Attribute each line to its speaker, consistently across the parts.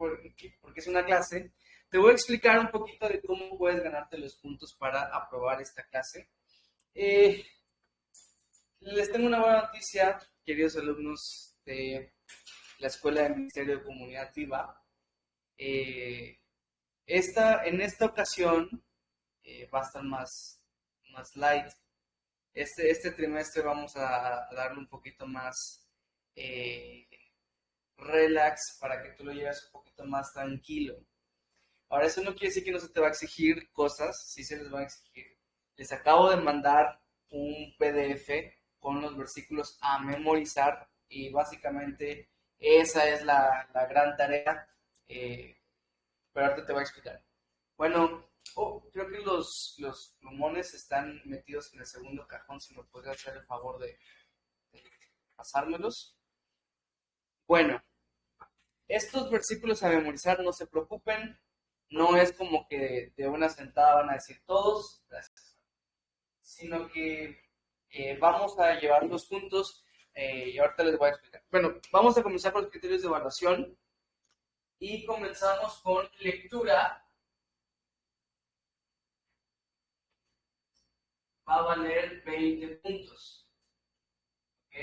Speaker 1: porque es una clase, te voy a explicar un poquito de cómo puedes ganarte los puntos para aprobar esta clase. Eh, Les tengo una buena noticia, queridos alumnos de la Escuela de Ministerio de Comunidad Viva. Eh, en esta ocasión va a estar más light. Este trimestre vamos a darle un poquito más eh, relax para que tú lo lleves un poquito más tranquilo. Ahora, eso no quiere decir que no se te va a exigir cosas, sí se les va a exigir. Les acabo de mandar un PDF con los versículos a memorizar y básicamente esa es la gran tarea, pero ahorita te voy a explicar. Bueno, creo que los plumones están metidos en el segundo cajón, si me podrías hacer el favor de pasármelos. Bueno, estos versículos a memorizar, no se preocupen, no es como que de una sentada van a decir todos, gracias, sino que vamos a llevarlos juntos y ahorita les voy a explicar. Bueno, vamos a comenzar con los criterios de evaluación y comenzamos con lectura. Va a valer 20 puntos. ¿Ok?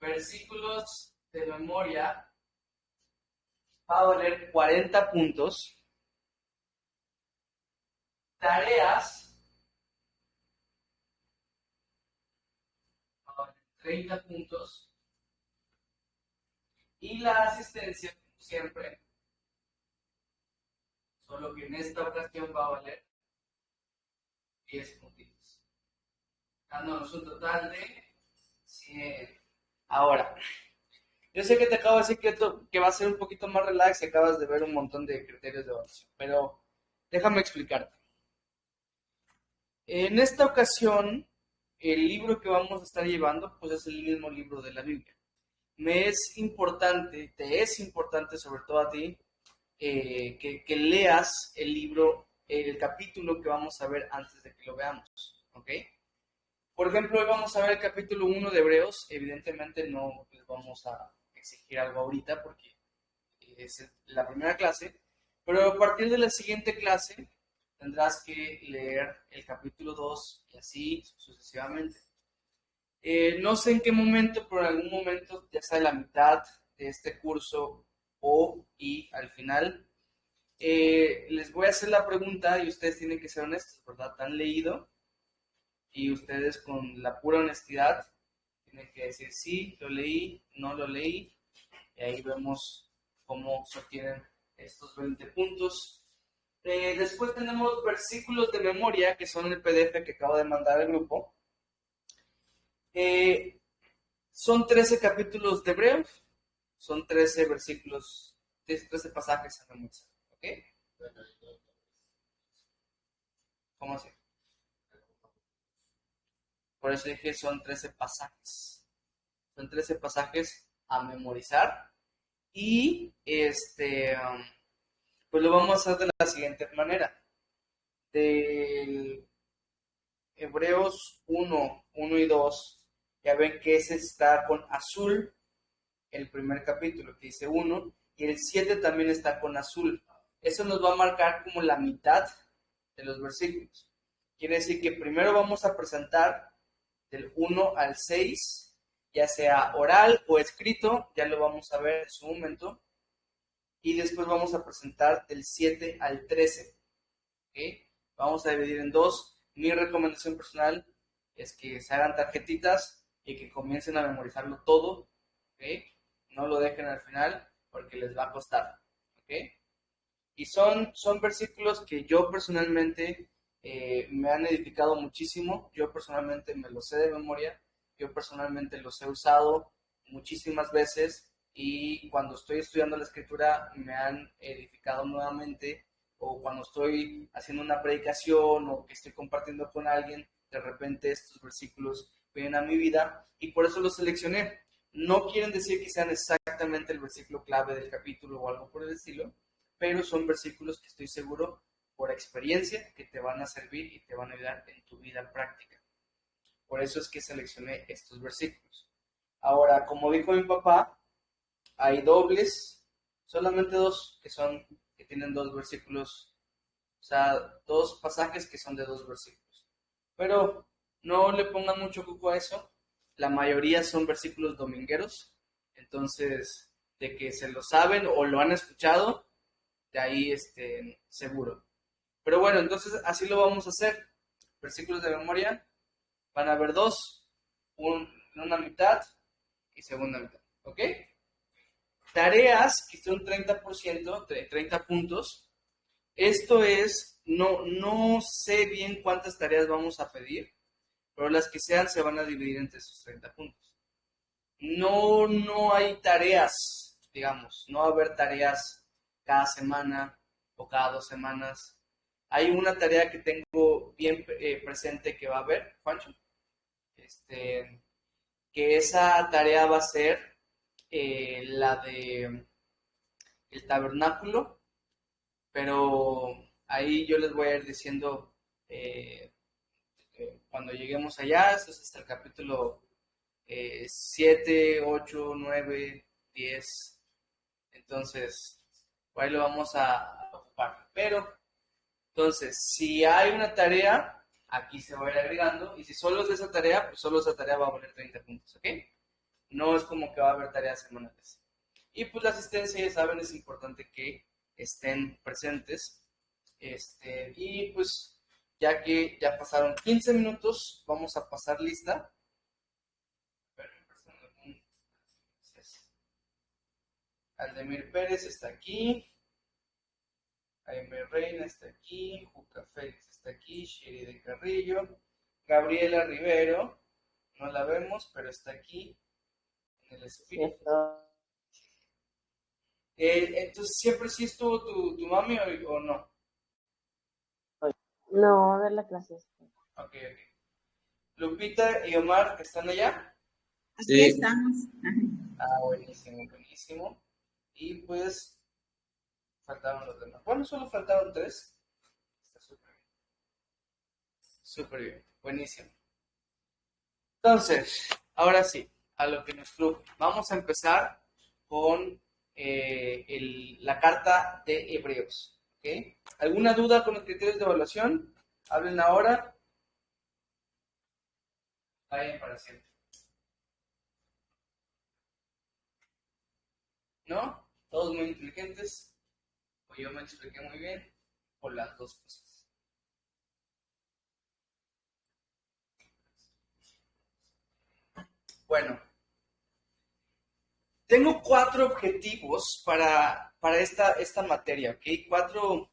Speaker 1: Versículos de memoria va a valer 40 puntos. Tareas va a valer 30 puntos. Y la asistencia, como siempre, solo que en esta ocasión va a valer 10 puntitos. Dándonos un total de 100. Ahora, yo sé que te acabo de decir que va a ser un poquito más relax y acabas de ver un montón de criterios de evaluación, pero déjame explicarte. En esta ocasión, el libro que vamos a estar llevando, pues es el mismo libro de la Biblia. Te es importante, sobre todo a ti, que leas el libro, el capítulo que vamos a ver antes de que lo veamos, ¿ok? Por ejemplo, hoy vamos a ver el capítulo 1 de Hebreos. Evidentemente no les vamos a exigir algo ahorita porque es la primera clase, pero a partir de la siguiente clase tendrás que leer el capítulo 2 y así sucesivamente. No sé en qué momento, pero en algún momento, ya sea la mitad de este curso y al final, les voy a hacer la pregunta y ustedes tienen que ser honestos, ¿verdad? ¿Han leído? Y ustedes con la pura honestidad tienen que decir sí, lo leí, no lo leí, y ahí vemos cómo se obtienen estos 20 puntos. Después tenemos versículos de memoria, que son el PDF que acabo de mandar al grupo. Eh, Son 13 capítulos de Hebreos, son 13 versículos, 13 pasajes a memorizar. ¿Ok? ¿Cómo así? Por eso dije son 13 pasajes. Son 13 pasajes a memorizar. Y pues lo vamos a hacer de la siguiente manera. Del Hebreos 1 y 2, ya ven que ese está con azul, el primer capítulo que dice 1, y el 7 también está con azul. Eso nos va a marcar como la mitad de los versículos. Quiere decir que primero vamos a presentar del 1 al 6, ya sea oral o escrito, ya lo vamos a ver en su momento, y después vamos a presentar del 7 al 13. ¿Okay? Vamos a dividir en dos. Mi recomendación personal es que se hagan tarjetitas y que comiencen a memorizarlo todo. ¿Okay? No lo dejen al final porque les va a costar. ¿Okay? Y son versículos que yo personalmente me han edificado muchísimo. Yo personalmente me los sé de memoria. Yo personalmente los he usado muchísimas veces y cuando estoy estudiando la escritura me han edificado nuevamente, o cuando estoy haciendo una predicación o que estoy compartiendo con alguien, de repente estos versículos vienen a mi vida y por eso los seleccioné. No quieren decir que sean exactamente el versículo clave del capítulo o algo por el estilo, pero son versículos que estoy seguro por experiencia que te van a servir y te van a ayudar en tu vida práctica. Por eso es que seleccioné estos versículos. Ahora, como dijo mi papá, hay dobles Solamente dos que tienen dos versículos, o sea, dos pasajes que son de dos versículos. Pero no le pongan mucho coco a eso. La mayoría son versículos domingueros. Entonces, de que se lo saben o lo han escuchado, de ahí seguro. Pero bueno, entonces así lo vamos a hacer. Versículos de memoria. Van a haber dos. Una mitad y segunda mitad. ¿Ok? Tareas que son 30%, 30 puntos. Esto es, no sé bien cuántas tareas vamos a pedir, pero las que sean se van a dividir entre esos 30 puntos. No hay tareas, digamos, no va a haber tareas cada semana o cada 2 semanas. Hay una tarea que tengo bien presente que va a haber, Juancho, que esa tarea va a ser la de el tabernáculo, pero ahí yo les voy a ir diciendo cuando lleguemos allá. Eso es hasta el capítulo 7, 8, 9, 10. Entonces, por ahí lo vamos a ocupar. Pero, entonces, si hay una tarea, aquí se va a ir agregando. Y si solo es de esa tarea, pues solo esa tarea va a valer 30 puntos, ¿ok? No es como que va a haber tareas semanales. Y pues la asistencia, ya saben, es importante que estén presentes. Y pues, ya que ya pasaron 15 minutos, vamos a pasar lista. Aldemir Pérez está aquí. Jaime Reina está aquí. Juca Félix está aquí. Shiri de Carrillo. Gabriela Rivero. No la vemos, pero está aquí en el espíritu. Entonces, ¿siempre sí estuvo tu mami o no?
Speaker 2: No, a ver la clase.
Speaker 1: Ok. Lupita y Omar, ¿están allá?
Speaker 3: Aquí estamos.
Speaker 1: Buenísimo. Y pues, faltaban los demás. Bueno, solo faltaron 3. Está súper bien. Súper bien. Buenísimo. Entonces, ahora sí, a lo que nos truje. Vamos a empezar con la carta de Hebreos. ¿Okay? ¿Alguna duda con los criterios de evaluación? Hablen ahora. Vayan para siempre. ¿No? Todos muy inteligentes. O yo me expliqué muy bien. O las dos cosas. Bueno. Tengo 4 objetivos para esta materia, ¿ok? 4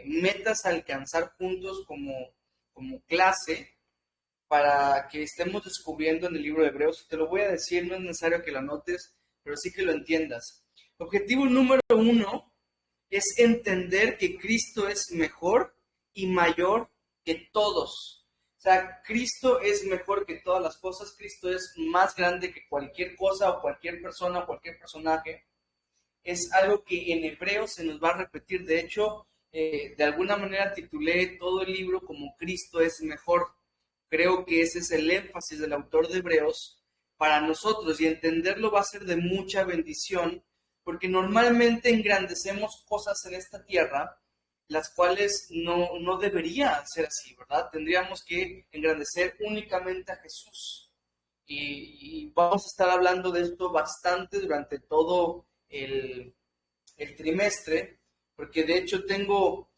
Speaker 1: metas a alcanzar juntos como clase para que estemos descubriendo en el libro de Hebreos. Te lo voy a decir, no es necesario que lo anotes, pero sí que lo entiendas. Objetivo número 1 es entender que Cristo es mejor y mayor que todos. O sea, Cristo es mejor que todas las cosas. Cristo es más grande que cualquier cosa o cualquier persona o cualquier personaje. Es algo que en hebreo se nos va a repetir. De hecho, de alguna manera titulé todo el libro como Cristo es mejor. Creo que ese es el énfasis del autor de Hebreos para nosotros, y entenderlo va a ser de mucha bendición, porque normalmente engrandecemos cosas en esta tierra, las cuales no debería ser así, ¿verdad? Tendríamos que engrandecer únicamente a Jesús. Y vamos a estar hablando de esto bastante durante todo el trimestre, porque de hecho tengo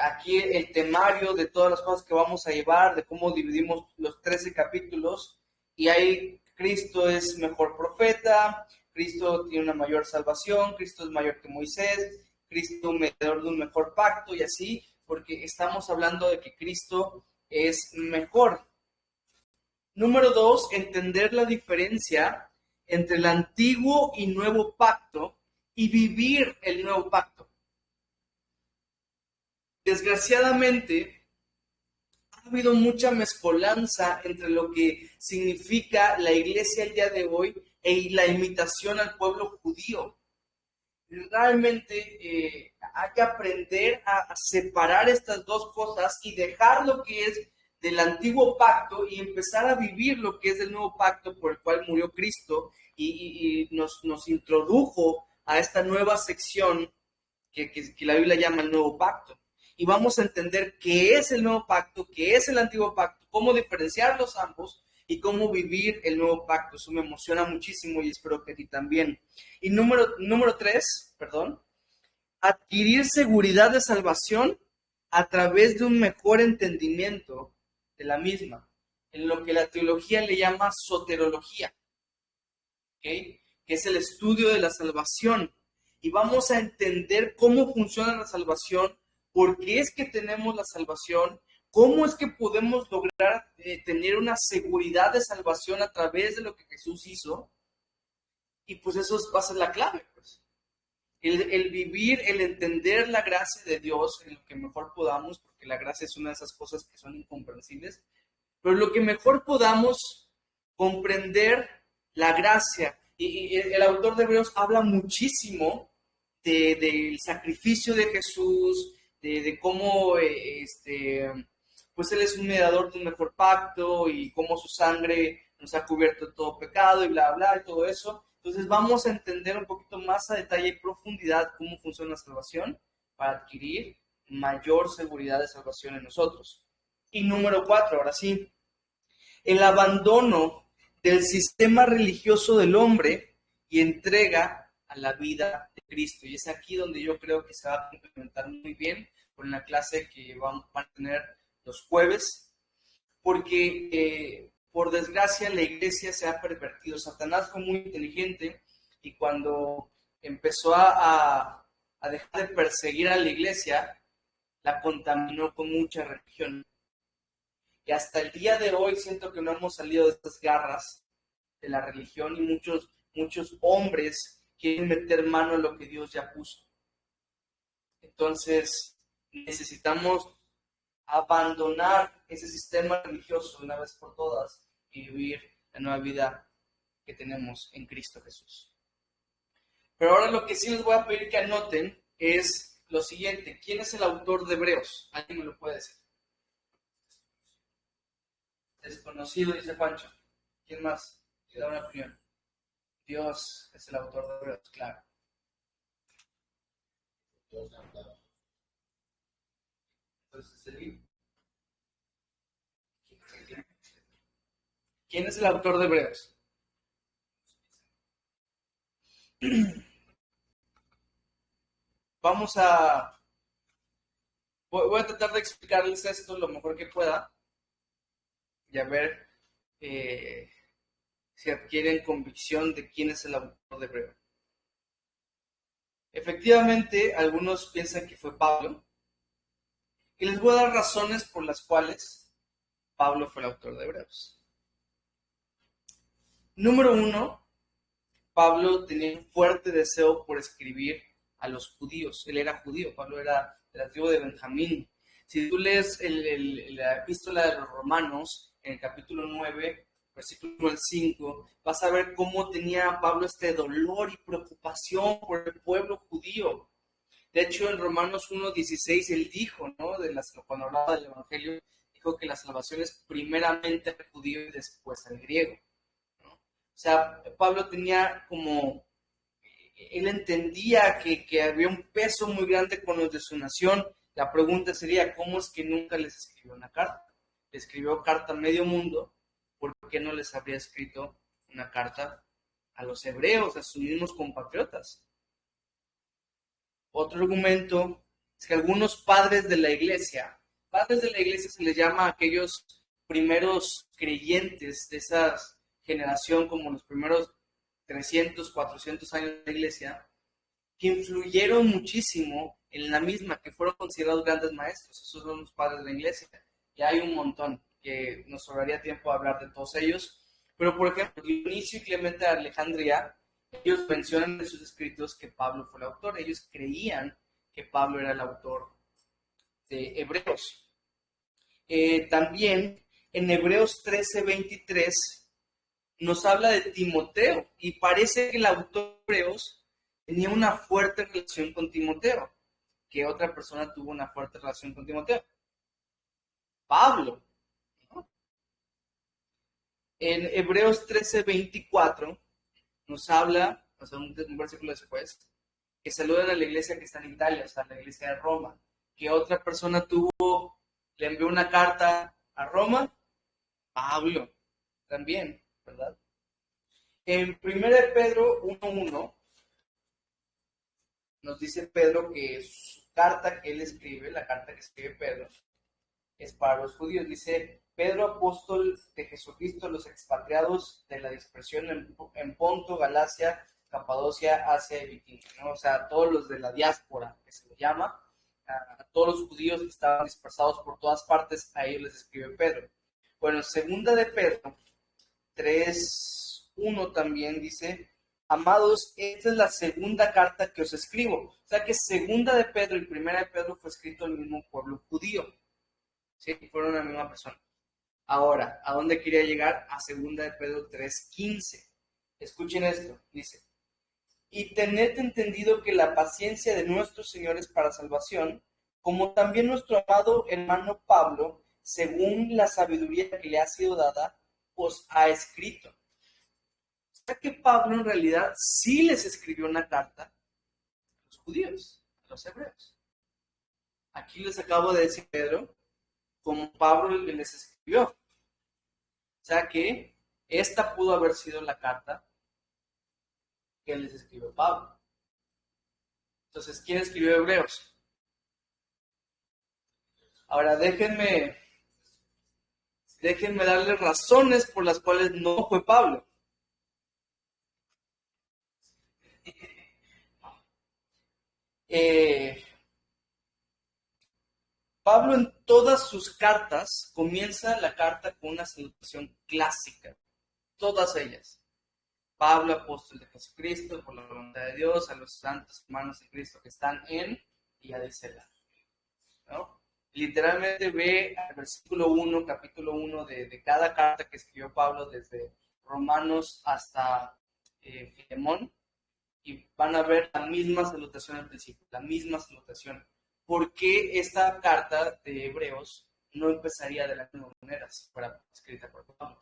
Speaker 1: aquí el temario de todas las cosas que vamos a llevar, de cómo dividimos los 13 capítulos, y ahí Cristo es mejor profeta, Cristo tiene una mayor salvación, Cristo es mayor que Moisés, Cristo mediador de un mejor pacto, y así, porque estamos hablando de que Cristo es mejor. Número 2, entender la diferencia entre el antiguo y nuevo pacto y vivir el nuevo pacto. Desgraciadamente, ha habido mucha mezcolanza entre lo que significa la iglesia el día de hoy y la imitación al pueblo judío. Realmente hay que aprender a separar estas dos cosas y dejar lo que es del antiguo pacto y empezar a vivir lo que es el nuevo pacto por el cual murió Cristo y nos introdujo a esta nueva sección que la Biblia llama el Nuevo Pacto. Y vamos a entender qué es el Nuevo Pacto, qué es el Antiguo Pacto, cómo diferenciarlos ambos y cómo vivir el Nuevo Pacto. Eso me emociona muchísimo y espero que a ti también. Y número 3, adquirir seguridad de salvación a través de un mejor entendimiento de la misma, en lo que la teología le llama soterología, ¿okay? Que es el estudio de la salvación. Y vamos a entender cómo funciona la salvación, por qué es que tenemos la salvación, cómo es que podemos lograr tener una seguridad de salvación a través de lo que Jesús hizo. Y pues eso va a ser la clave, pues. El vivir, el entender la gracia de Dios en lo que mejor podamos, porque la gracia es una de esas cosas que son incomprensibles, pero lo que mejor podamos comprender la gracia. Y el autor de Hebreos habla muchísimo del sacrificio de Jesús, de cómo pues Él es un mediador de un mejor pacto y cómo su sangre nos ha cubierto todo pecado y bla, bla, y todo eso. Entonces vamos a entender un poquito más a detalle y profundidad cómo funciona la salvación para adquirir mayor seguridad de salvación en nosotros. Y número 4, ahora sí, el abandono del sistema religioso del hombre y entrega a la vida de Cristo. Y es aquí donde yo creo que se va a complementar muy bien con la clase que van a tener los jueves, porque por desgracia la iglesia se ha pervertido. Satanás fue muy inteligente y cuando empezó a dejar de perseguir a la iglesia, la contaminó con mucha religión. Y hasta el día de hoy siento que no hemos salido de estas garras de la religión y muchos hombres quieren meter mano en lo que Dios ya puso. Entonces necesitamos abandonar ese sistema religioso una vez por todas y vivir la nueva vida que tenemos en Cristo Jesús. Pero ahora lo que sí les voy a pedir que anoten es lo siguiente. ¿Quién es el autor de Hebreos? ¿Alguien me lo puede decir? Desconocido, dice Pancho. ¿Quién más? Que da una opinión. Dios es el autor de Hebreos, claro. Entonces, ¿quién es el autor de Hebreos? Voy a tratar de explicarles esto lo mejor que pueda y a ver si adquieren convicción de quién es el autor de Hebreos. Efectivamente, algunos piensan que fue Pablo, y les voy a dar razones por las cuales Pablo fue el autor de Hebreos. Número 1, Pablo tenía un fuerte deseo por escribir a los judíos. Él era judío, Pablo era de la tribu de Benjamín. Si tú lees la epístola de los Romanos, en el capítulo 9, versículo 1 al 5, vas a ver cómo tenía Pablo este dolor y preocupación por el pueblo judío. De hecho, en Romanos 1:16 él dijo, ¿no? Cuando hablaba del Evangelio, dijo que la salvación es primeramente al judío y después al griego, ¿no? O sea, Pablo tenía él entendía que había un peso muy grande con los de su nación. La pregunta sería, ¿cómo es que nunca les escribió una carta? Le escribió carta a medio mundo, ¿por qué no les habría escrito una carta a los hebreos, a sus mismos compatriotas? Otro argumento es que algunos padres de la iglesia se les llama a aquellos primeros creyentes de esa generación, como los primeros 300, 400 años de la iglesia, que influyeron muchísimo en la misma, que fueron considerados grandes maestros. Esos son los padres de la iglesia. Y hay un montón, que nos sobraría tiempo a hablar de todos ellos. Pero, por ejemplo, Dionisio y Clemente de Alejandría, ellos mencionan en sus escritos que Pablo fue el autor. Ellos creían que Pablo era el autor de Hebreos. También en Hebreos 13:23 nos habla de Timoteo y parece que el autor de Hebreos tenía una fuerte relación con Timoteo. ¿Qué otra persona tuvo una fuerte relación con Timoteo? Pablo, ¿no? En Hebreos 13:24 nos habla, o sea, un versículo después, que saluden a la iglesia que está en Italia, o sea, la iglesia de Roma. Que otra persona le envió una carta a Roma, Pablo, también, ¿verdad? En 1 Pedro 1:1 nos dice Pedro que su carta que él escribe, la carta que escribe Pedro, es para los judíos. Dice, Pedro, apóstol de Jesucristo, a los expatriados de la dispersión en Ponto, Galacia, Capadocia, Asia y Bitinia, ¿no? O sea, todos los de la diáspora, que se le llama, a todos los judíos que estaban dispersados por todas partes, a ellos les escribe Pedro. Bueno, segunda de Pedro 3:1 también dice, amados, esta es la segunda carta que os escribo. O sea que segunda de Pedro y primera de Pedro fue escrito al mismo pueblo judío. Sí, fueron la misma persona. Ahora, ¿a dónde quería llegar? A segunda de Pedro 3:15. Escuchen esto, dice, y tened entendido que la paciencia de nuestro Señor es para salvación, como también nuestro amado hermano Pablo, según la sabiduría que le ha sido dada, os ha escrito. O sea que Pablo en realidad sí les escribió una carta a los judíos, a los hebreos. Aquí les acabo de decir, Pedro, como Pablo les escribió. O sea que esta pudo haber sido la carta que les escribió Pablo. Entonces, ¿quién escribió Hebreos? Ahora, déjenme darles razones por las cuales no fue Pablo. Pablo en todas sus cartas comienza la carta con una salutación clásica, todas ellas. Pablo, apóstol de Jesucristo, por la voluntad de Dios, a los santos hermanos de Cristo que están en, y a decirla, ¿no? Literalmente ve al versículo 1, capítulo 1 de cada carta que escribió Pablo, desde Romanos hasta Filemón, y van a ver la misma salutación al principio, la misma salutación. ¿Por qué esta carta de Hebreos no empezaría de la misma manera si fuera escrita por Pablo?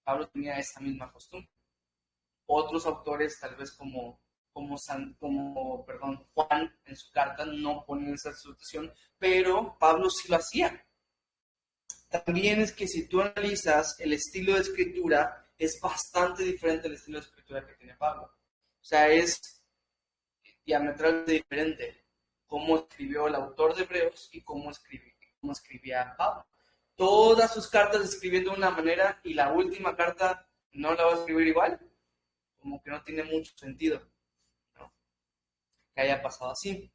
Speaker 1: Pablo tenía esa misma costumbre. Otros autores, tal vez como Juan en su carta, no ponen esa salutación, pero Pablo sí lo hacía. También es que si tú analizas el estilo de escritura, es bastante diferente al estilo de escritura que tiene Pablo. O sea, es diametralmente diferente cómo escribió el autor de Hebreos y cómo escribía Pablo. Todas sus cartas escribiendo de una manera y la última carta no la va a escribir igual. Como que no tiene mucho sentido, ¿no? Que haya pasado así.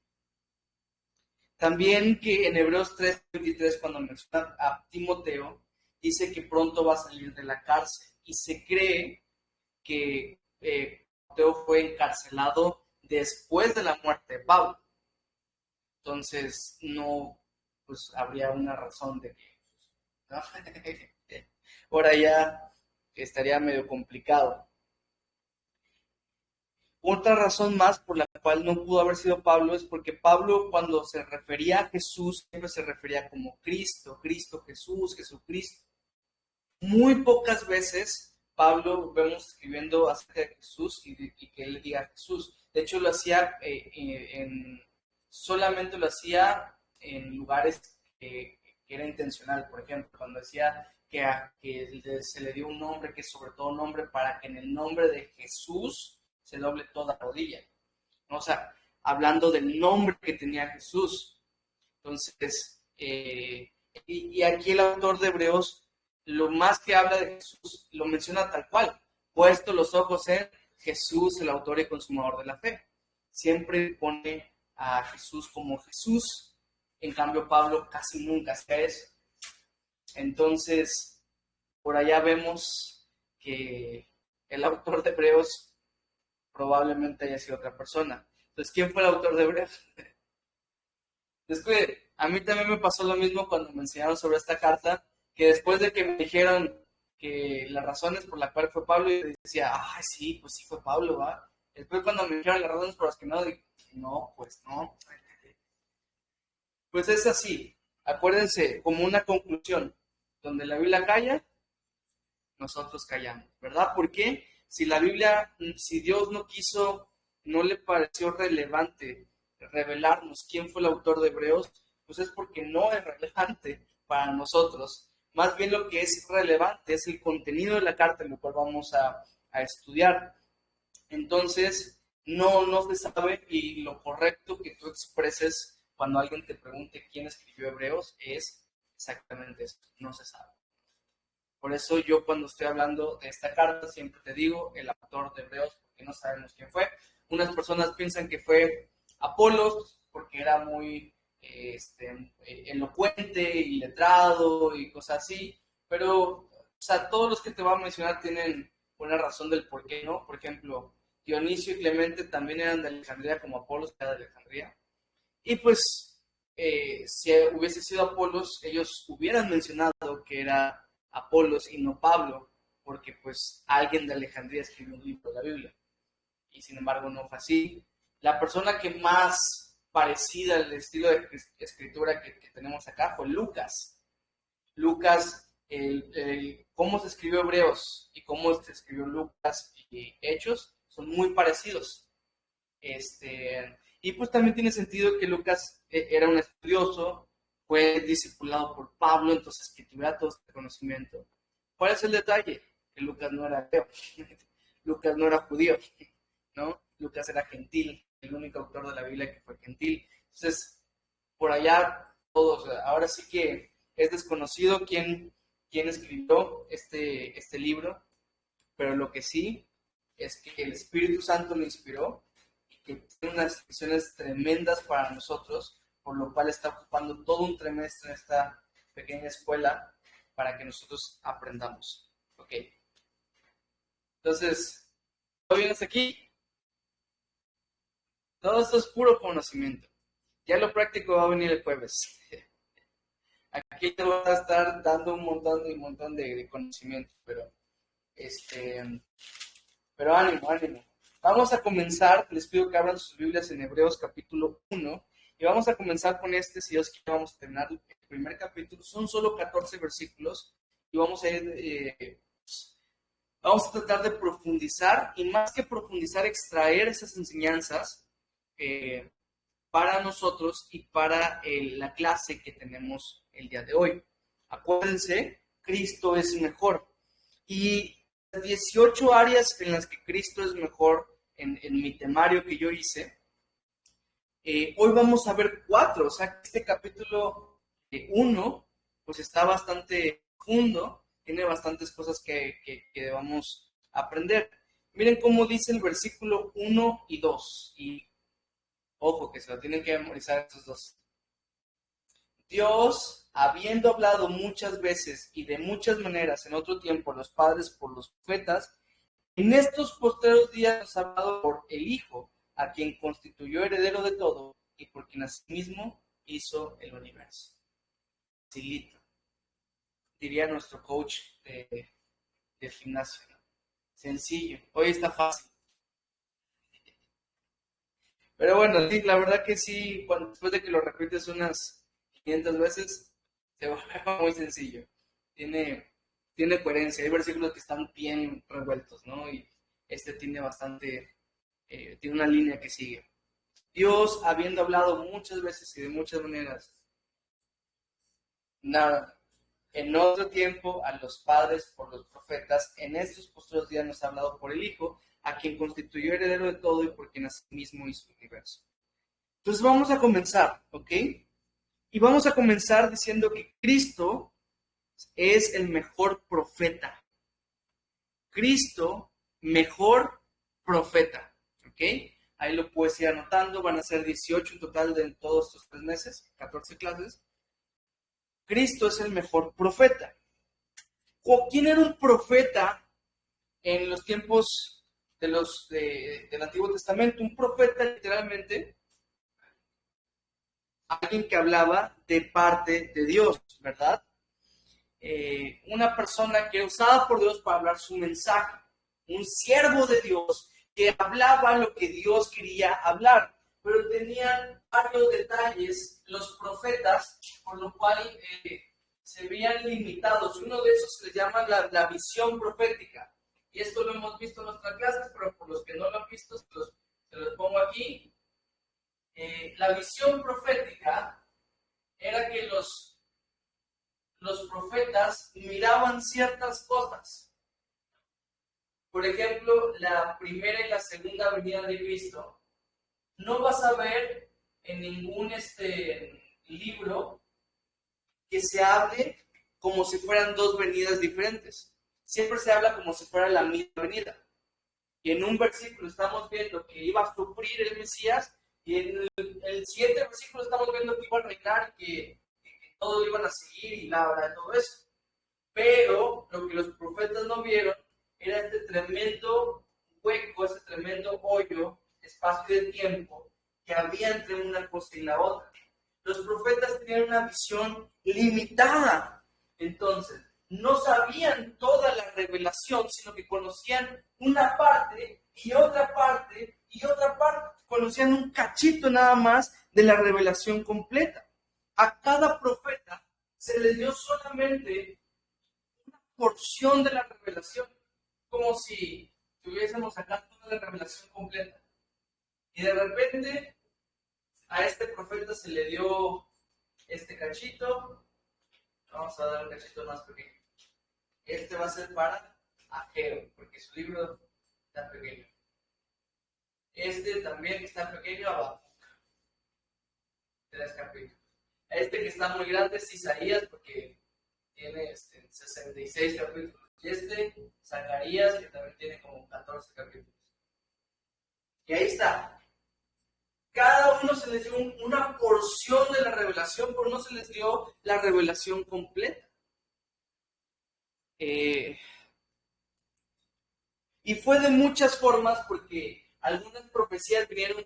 Speaker 1: También que en Hebreos 3:23, cuando menciona a Timoteo, dice que pronto va a salir de la cárcel y se cree que Timoteo fue encarcelado después de la muerte de Pablo. Entonces, no, pues habría una razón de que, ¿no? Por allá estaría medio complicado. Otra razón más por la cual no pudo haber sido Pablo es porque Pablo, cuando se refería a Jesús, siempre se refería como Cristo, Cristo, Jesús, Jesucristo. Muy pocas veces Pablo vemos escribiendo acerca de Jesús y que él diga Jesús. De hecho, lo hacía solamente lo hacía en lugares que era intencional. Por ejemplo, cuando decía que se le dio un nombre que es sobre todo nombre, para que en el nombre de Jesús se doble toda rodilla, ¿no? O sea, hablando del nombre que tenía Jesús. Entonces, y aquí el autor de Hebreos, lo más que habla de Jesús, lo menciona tal cual, puesto los ojos en Jesús, el autor y consumador de la fe. Siempre pone a Jesús como Jesús, en cambio Pablo casi nunca hace eso. Entonces, por allá vemos que el autor de Hebreos probablemente haya sido otra persona. Entonces, ¿quién fue el autor de Hebreos? Después, a mí también me pasó lo mismo cuando me enseñaron sobre esta carta, que después de que me dijeron que las razones por las cuales fue Pablo, yo decía, sí, pues sí fue Pablo, ¿va? Después cuando me dijeron las razones por las que no, dije, no, pues no. Pues es así, acuérdense, como una conclusión, donde la Biblia calla, nosotros callamos, ¿verdad? ¿Por qué? Si Dios no quiso no le pareció relevante revelarnos quién fue el autor de Hebreos, pues es porque no es relevante para nosotros. Más bien lo que es relevante es el contenido de la carta en lo cual vamos a estudiar. Entonces, no se sabe, y lo correcto que tú expreses cuando alguien te pregunte quién escribió Hebreos es exactamente eso, no se sabe. Por eso yo cuando estoy hablando de esta carta siempre te digo el autor de Hebreos, porque no sabemos quién fue. Unas personas piensan que fue Apolos porque era muy elocuente y letrado y cosas así, pero o sea, todos los que te voy a mencionar tienen una razón del por qué no. Por ejemplo, Dionisio y Clemente también eran de Alejandría, como Apolos era de Alejandría. Y pues, si hubiese sido Apolos, ellos hubieran mencionado que era Apolos y no Pablo, porque pues alguien de Alejandría escribió un libro de la Biblia. Y sin embargo no fue así. La persona que más parecida al estilo de escritura que tenemos acá fue Lucas. Lucas, cómo se escribió Hebreos y cómo se escribió Lucas y Hechos son muy parecidos. Y pues también tiene sentido que Lucas era un estudioso, fue discipulado por Pablo, entonces que tuviera todo este conocimiento. ¿Cuál es el detalle? Que Lucas no era ateo, Lucas no era judío, ¿no? Lucas era gentil, el único autor de la Biblia que fue gentil. Entonces, por allá todos, ahora sí que es desconocido quién escribió este libro, pero lo que sí es que el Espíritu Santo lo inspiró y que tiene unas instrucciones tremendas para nosotros, por lo cual está ocupando todo un trimestre en esta pequeña escuela para que nosotros aprendamos. Ok. Entonces, ¿todo bien hasta aquí? Todo esto es puro conocimiento. Ya lo práctico va a venir el jueves. Aquí te voy a estar dando un montón de conocimiento, pero ánimo. Vamos a comenzar, les pido que abran sus Biblias en Hebreos capítulo 1, y vamos a comenzar con si Dios quiere, vamos a terminar el primer capítulo. Son solo 14 versículos, y vamos a tratar de profundizar, y más que profundizar, extraer esas enseñanzas para nosotros y para la clase que tenemos el día de hoy. Acuérdense, Cristo es mejor. Y 18 áreas en las que Cristo es mejor en mi temario que yo hice, hoy vamos a ver 4. O sea, este capítulo 1 pues está bastante profundo, tiene bastantes cosas que debamos aprender. Miren cómo dice el versículo 1 y 2. Y ojo, que se lo tienen que memorizar estos dos. Dios, habiendo hablado muchas veces y de muchas maneras en otro tiempo a los padres por los profetas, en estos postreros días nos ha hablado por el Hijo, a quien constituyó heredero de todo y por quien asimismo hizo el universo. Facilito, diría nuestro coach del gimnasio, ¿no? Sencillo, hoy está fácil. Pero bueno, sí, la verdad que sí, después de que lo repites unas 500 veces, se vuelve muy sencillo. Tiene coherencia. Hay versículos que están bien revueltos, ¿no? Y tiene tiene una línea que sigue. Dios, habiendo hablado muchas veces y de muchas maneras, nada, en otro tiempo a los padres por los profetas, en estos postreros días nos ha hablado por el Hijo, a quien constituyó heredero de todo y por quien asimismo hizo el universo. Entonces vamos a comenzar, ¿ok? Y vamos a comenzar diciendo que Cristo es el mejor profeta. Cristo, mejor profeta, ¿ok? Ahí lo puedes ir anotando, van a ser 18 en total de todos estos 3 meses, 14 clases. Cristo es el mejor profeta. ¿Quién era un profeta en los tiempos del Antiguo Testamento? Un profeta, literalmente, alguien que hablaba de parte de Dios, ¿verdad? Una persona que era usada por Dios para hablar su mensaje, un siervo de Dios que hablaba lo que Dios quería hablar, pero tenían varios detalles los profetas, por lo cual se veían limitados. Uno de esos se llama la visión profética, y esto lo hemos visto en nuestras clases, pero por los que no lo han visto, se Se los pongo aquí. La visión profética era que los profetas miraban ciertas cosas. Por ejemplo, la primera y la segunda venida de Cristo. No vas a ver en ningún libro que se hable como si fueran dos venidas diferentes. Siempre se habla como si fuera la misma venida. Y en un versículo estamos viendo que iba a sufrir el Mesías, y en el siguiente versículo estamos viendo que iba a reinar, que todos lo iban a seguir y todo eso. Pero lo que los profetas no vieron era este tremendo hueco, este tremendo hoyo, espacio de tiempo que había entre una cosa y la otra. Los profetas tenían una visión limitada. Entonces, no sabían toda la revelación, sino que conocían una parte y otra parte y otra parte. Conocían un cachito nada más de la revelación completa. A cada profeta se le dio solamente una porción de la revelación, como si tuviésemos acá toda la revelación completa. Y de repente a este profeta se le dio este cachito. Vamos a dar un cachito más pequeño. Este va a ser para Ageo, porque su libro está pequeño. Este también está pequeño, Habacuc. 3 capítulos. Este que está muy grande es Isaías, porque tiene 66 capítulos. Y Zacarías, que también tiene como 14 capítulos. Y ahí está. Cada uno se les dio una porción de la revelación, pero no se les dio la revelación completa. Y fue de muchas formas, porque algunas profecías vinieron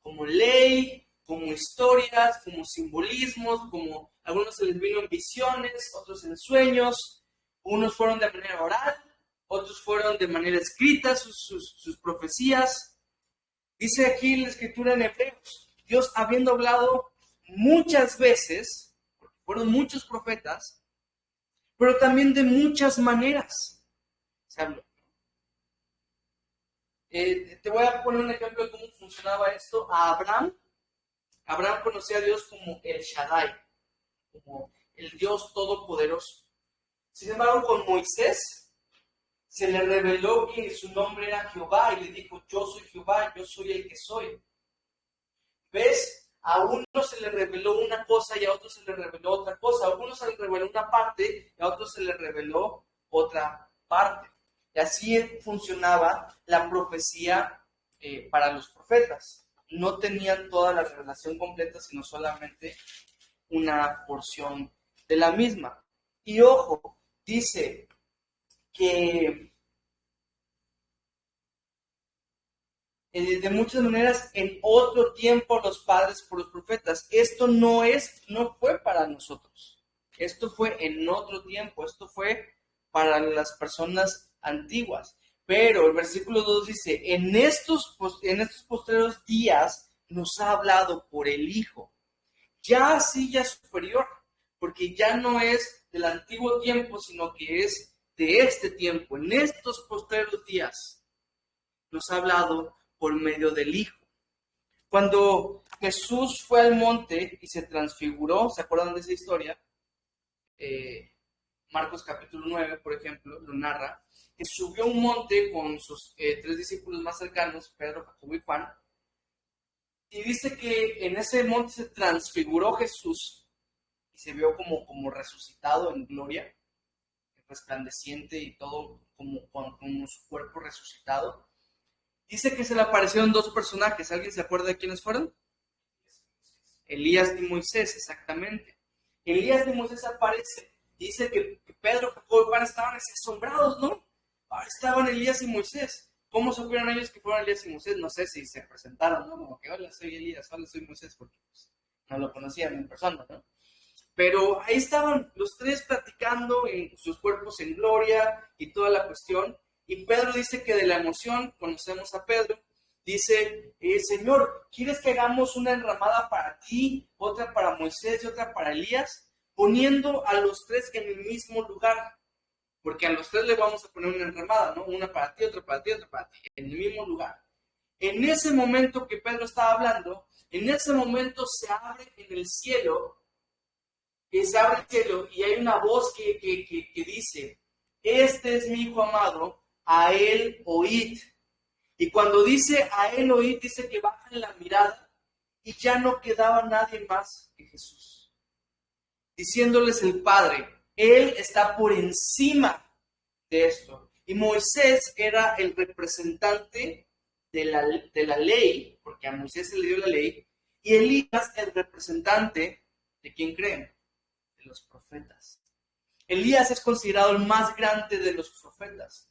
Speaker 1: como ley, como historias, como simbolismos, como algunos se les vino en visiones, otros en sueños, unos fueron de manera oral, otros fueron de manera escrita, sus profecías. Dice aquí en la escritura en Hebreos, Dios habiendo hablado muchas veces, porque fueron muchos profetas, pero también de muchas maneras se habló. Te voy a poner un ejemplo de cómo funcionaba esto. A Abraham conocía a Dios como el Shaddai, como el Dios Todopoderoso. Sin embargo, con Moisés se le reveló que su nombre era Jehová y le dijo: yo soy Jehová, yo soy el que soy. ¿Ves? A uno se le reveló una cosa y a otro se le reveló otra cosa. A uno se le reveló una parte y a otro se le reveló otra parte. Y así funcionaba la profecía para los profetas. No tenían toda la revelación completa, sino solamente una porción de la misma. Y ojo, dice que de muchas maneras en otro tiempo los padres por los profetas. Esto no fue para nosotros. Esto fue en otro tiempo. Esto fue para las personas antiguas. Pero el versículo 2 dice: en estos postreros días nos ha hablado por el Hijo, ya así ya superior, porque ya no es del antiguo tiempo, sino que es de este tiempo. En estos postreros días nos ha hablado por medio del Hijo. Cuando Jesús fue al monte y se transfiguró, ¿se acuerdan de esa historia? Marcos capítulo 9, por ejemplo, lo narra, que subió a un monte con sus 3 discípulos más cercanos, Pedro, Jacobo y Juan, y dice que en ese monte se transfiguró Jesús y se vio como resucitado en gloria, resplandeciente y todo como su cuerpo resucitado. Dice que se le aparecieron 2 personajes. ¿Alguien se acuerda de quiénes fueron? Elías y Moisés, exactamente. Elías y Moisés aparece. Dice que Pedro, Jacobo y Juan estaban asombrados, ¿no? Ahora estaban Elías y Moisés. ¿Cómo supieron ellos que fueron Elías y Moisés? No sé si se presentaron, ¿no? Como que hola, soy Elías, hola, soy Moisés, porque pues, no lo conocían en persona, ¿no? Pero ahí estaban los 3 platicando en sus cuerpos en gloria y toda la cuestión. Y Pedro dice que de la emoción, conocemos a Pedro, dice: Señor, ¿quieres que hagamos una enramada para ti, otra para Moisés y otra para Elías? Poniendo a los 3 en el mismo lugar. Porque a los 3 le vamos a poner una enramada, ¿no? Una para ti, otra para ti, otra para ti, en el mismo lugar. En ese momento que Pedro estaba hablando, en ese momento se abre en el cielo, se abre el cielo y hay una voz que dice, este es mi Hijo amado, a él oíd. Y cuando dice a él oíd, dice que bajan la mirada y ya no quedaba nadie más que Jesús. Diciéndoles el Padre, él está por encima de esto. Y Moisés era el representante de la ley, porque a Moisés se le dio la ley, y Elías el representante de quién creen, de los profetas. Elías es considerado el más grande de los profetas.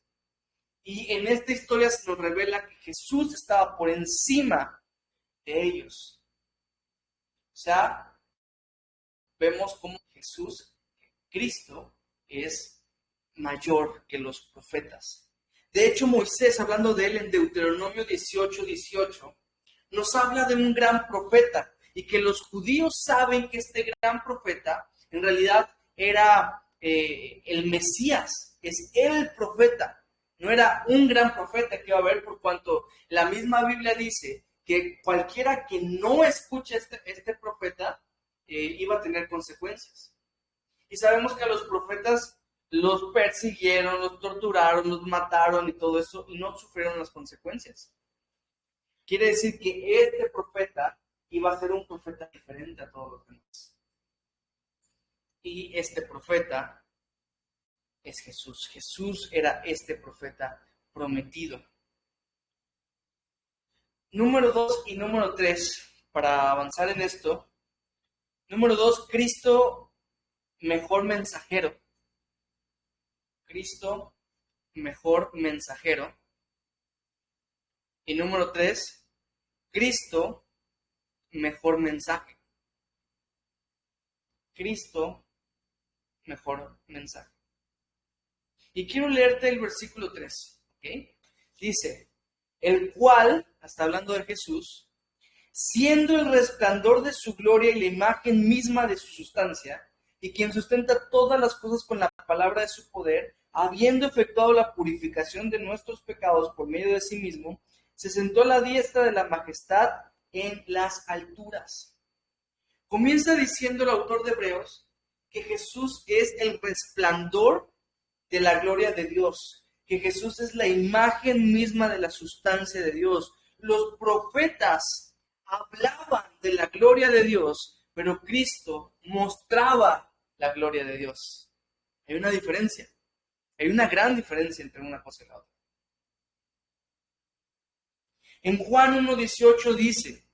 Speaker 1: Y en esta historia se nos revela que Jesús estaba por encima de ellos. O sea, vemos cómo Jesús, Cristo, es mayor que los profetas. De hecho, Moisés, hablando de él en Deuteronomio 18:18, nos habla de un gran profeta y que los judíos saben que este gran profeta en realidad era el Mesías, es el profeta. No era un gran profeta que iba a haber, por cuanto la misma Biblia dice que cualquiera que no escuche este profeta iba a tener consecuencias. Y sabemos que a los profetas los persiguieron, los torturaron, los mataron y todo eso, y no sufrieron las consecuencias. Quiere decir que este profeta iba a ser un profeta diferente a todos los demás. Y este profeta es Jesús. Jesús era este profeta prometido. Número 2 y número 3, para avanzar en esto. Número 2, Cristo, mejor mensajero. Cristo, mejor mensajero. Y número 3, Cristo, mejor mensaje. Cristo, mejor mensaje. Y quiero leerte el versículo 3, ¿ok? Dice, el cual, está hablando de Jesús, siendo el resplandor de su gloria y la imagen misma de su sustancia, y quien sustenta todas las cosas con la palabra de su poder, habiendo efectuado la purificación de nuestros pecados por medio de sí mismo, se sentó a la diestra de la majestad en las alturas. Comienza diciendo el autor de Hebreos que Jesús es el resplandor de la gloria de Dios, que Jesús es la imagen misma de la sustancia de Dios. Los profetas hablaban de la gloria de Dios, pero Cristo mostraba la gloria de Dios. Hay una diferencia, hay una gran diferencia entre una cosa y la otra. En Juan 1:18 dice,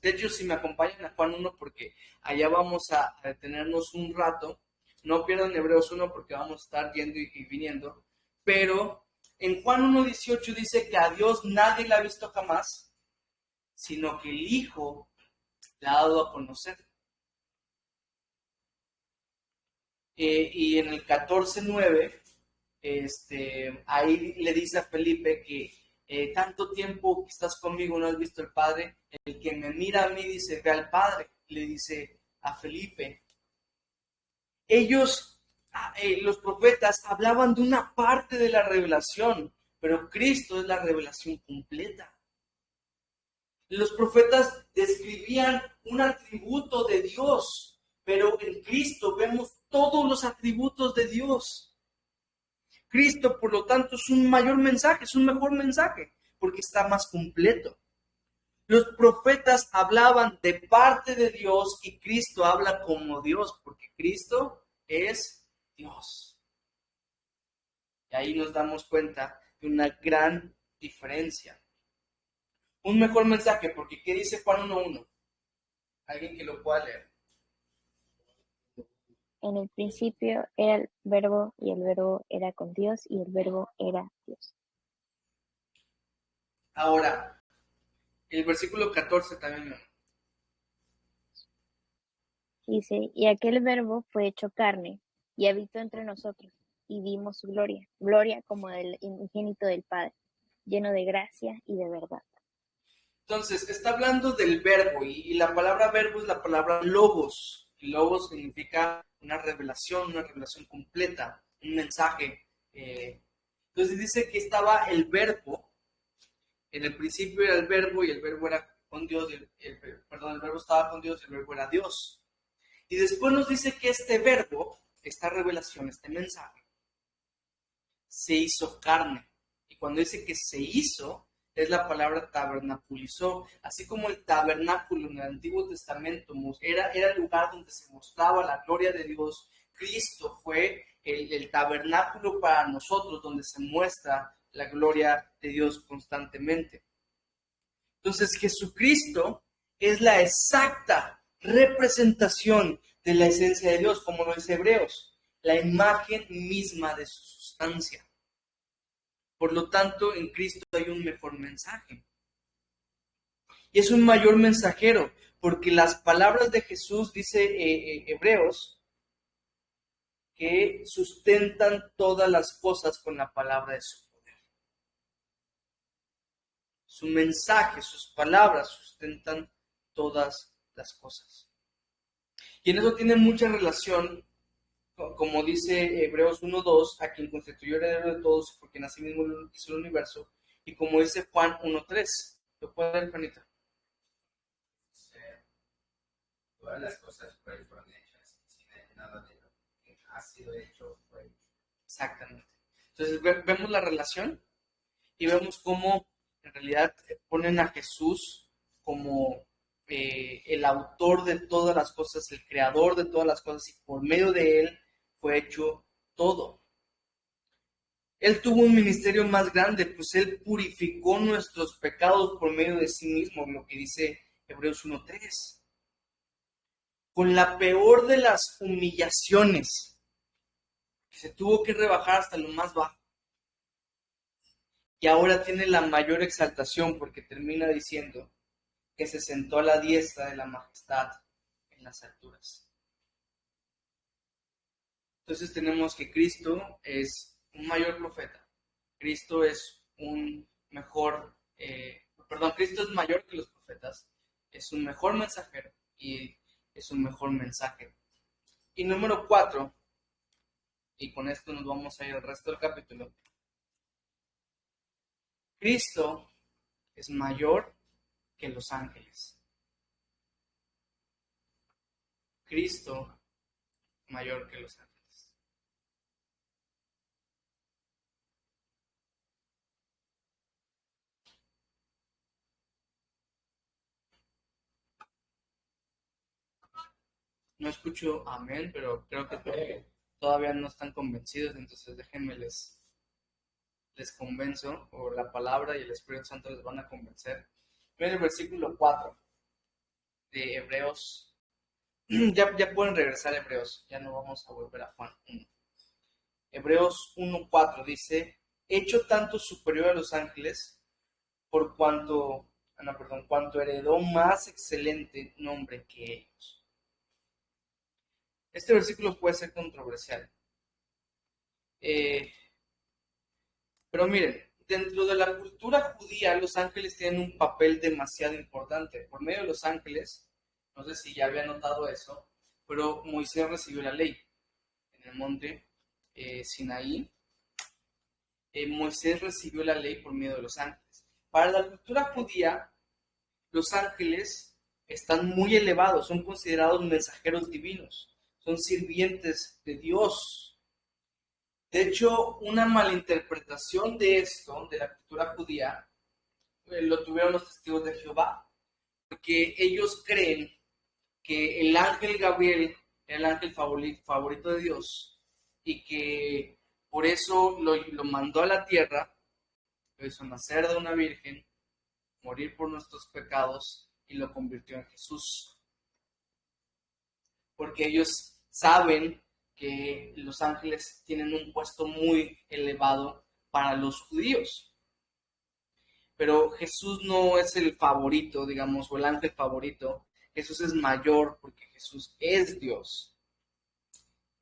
Speaker 1: de hecho si me acompañan a Juan 1 porque allá vamos a detenernos un rato, no pierdan Hebreos 1 porque vamos a estar yendo y viniendo, pero en Juan 1:18 dice que a Dios nadie le ha visto jamás, sino que el Hijo le ha dado a conocer. Y en el 14:9, ahí le dice a Felipe que tanto tiempo que estás conmigo no has visto al Padre, el que me mira a mí dice, ve al Padre, le dice a Felipe. Ellos, los profetas, hablaban de una parte de la revelación, pero Cristo es la revelación completa. Los profetas describían un atributo de Dios, pero en Cristo vemos todos los atributos de Dios. Cristo, por lo tanto, es un mayor mensaje, es un mejor mensaje, porque está más completo. Los profetas hablaban de parte de Dios y Cristo habla como Dios, porque Cristo es Dios. Y ahí nos damos cuenta de una gran diferencia. Un mejor mensaje, porque ¿qué dice Juan 1:1? Alguien que lo pueda leer.
Speaker 2: En el principio era el verbo, y el verbo era con Dios, y el verbo era Dios.
Speaker 1: Ahora, el versículo 14 también.
Speaker 2: Dice, y aquel verbo fue hecho carne, y habitó entre nosotros, y vimos su gloria, gloria como del unigénito del Padre, lleno de gracia y de verdad.
Speaker 1: Entonces, está hablando del verbo, y la palabra verbo es la palabra logos. Y logos significa una revelación completa, un mensaje. Entonces dice que estaba el verbo, En el principio era el verbo y el verbo era con Dios, el verbo estaba con Dios y el verbo era Dios. Y después nos dice que este verbo, esta revelación, este mensaje, se hizo carne. Y cuando dice que se hizo, es la palabra tabernaculizó. Así como el tabernáculo en el Antiguo Testamento era el lugar donde se mostraba la gloria de Dios, Cristo fue el tabernáculo para nosotros, donde se muestra la gloria de Dios constantemente. Entonces Jesucristo es la exacta representación de la esencia de Dios, como lo dice Hebreos, la imagen misma de su sustancia. Por lo tanto, en Cristo hay un mejor mensaje. Y es un mayor mensajero, porque las palabras de Jesús, dice Hebreos, que sustentan todas las cosas con la palabra de su poder. Su mensaje, sus palabras sustentan todas las cosas. Y en eso tiene mucha relación, como dice Hebreos 1:2, a quien constituyó heredero de todos, porque en sí mismo hizo el universo, y como dice Juan 1:3. ¿Lo puede leer, Juanita?
Speaker 4: Todas las cosas fueron hechas, sin nada de lo que ha sido hecho fue hecho.
Speaker 1: Exactamente. Entonces vemos la relación y vemos cómo en realidad ponen a Jesús como el autor de todas las cosas, el creador de todas las cosas, y por medio de él fue hecho todo. Él tuvo un ministerio más grande, pues él purificó nuestros pecados por medio de sí mismo, lo que dice Hebreos 1:3. Con la peor de las humillaciones, que se tuvo que rebajar hasta lo más bajo. Y ahora tiene la mayor exaltación, porque termina diciendo que se sentó a la diestra de la majestad en las alturas. Entonces tenemos que Cristo es un mayor profeta. Cristo es un mejor, Cristo es mayor que los profetas. Es un mejor mensajero y es un mejor mensaje. Y número 4, y con esto nos vamos a ir al resto del capítulo. Cristo es mayor que los ángeles. Cristo mayor que los ángeles. No escucho amén, pero creo que todavía no están convencidos, entonces déjenme les convenzo, o la palabra y el Espíritu Santo les van a convencer. Miren el versículo 4 de Hebreos. Ya pueden regresar a Hebreos, ya no vamos a volver a Juan 1. Hebreos 1:4 dice: hecho tanto superior a los ángeles, por cuanto heredó más excelente nombre que ellos. Este versículo puede ser controversial. Pero miren, dentro de la cultura judía, los ángeles tienen un papel demasiado importante. Por medio de los ángeles, no sé si ya había notado eso, pero Moisés recibió la ley en el monte Sinaí. Moisés recibió la ley por medio de los ángeles. Para la cultura judía, los ángeles están muy elevados, son considerados mensajeros divinos. Son sirvientes de Dios. De hecho, una malinterpretación de esto, de la cultura judía, lo tuvieron los testigos de Jehová, porque ellos creen que el ángel Gabriel era el ángel favorito de Dios y que por eso lo mandó a la tierra, lo hizo nacer de una virgen, morir por nuestros pecados y lo convirtió en Jesús. Porque ellos saben que los ángeles tienen un puesto muy elevado para los judíos. Pero Jesús no es el favorito, digamos, o el ángel favorito. Jesús es mayor porque Jesús es Dios.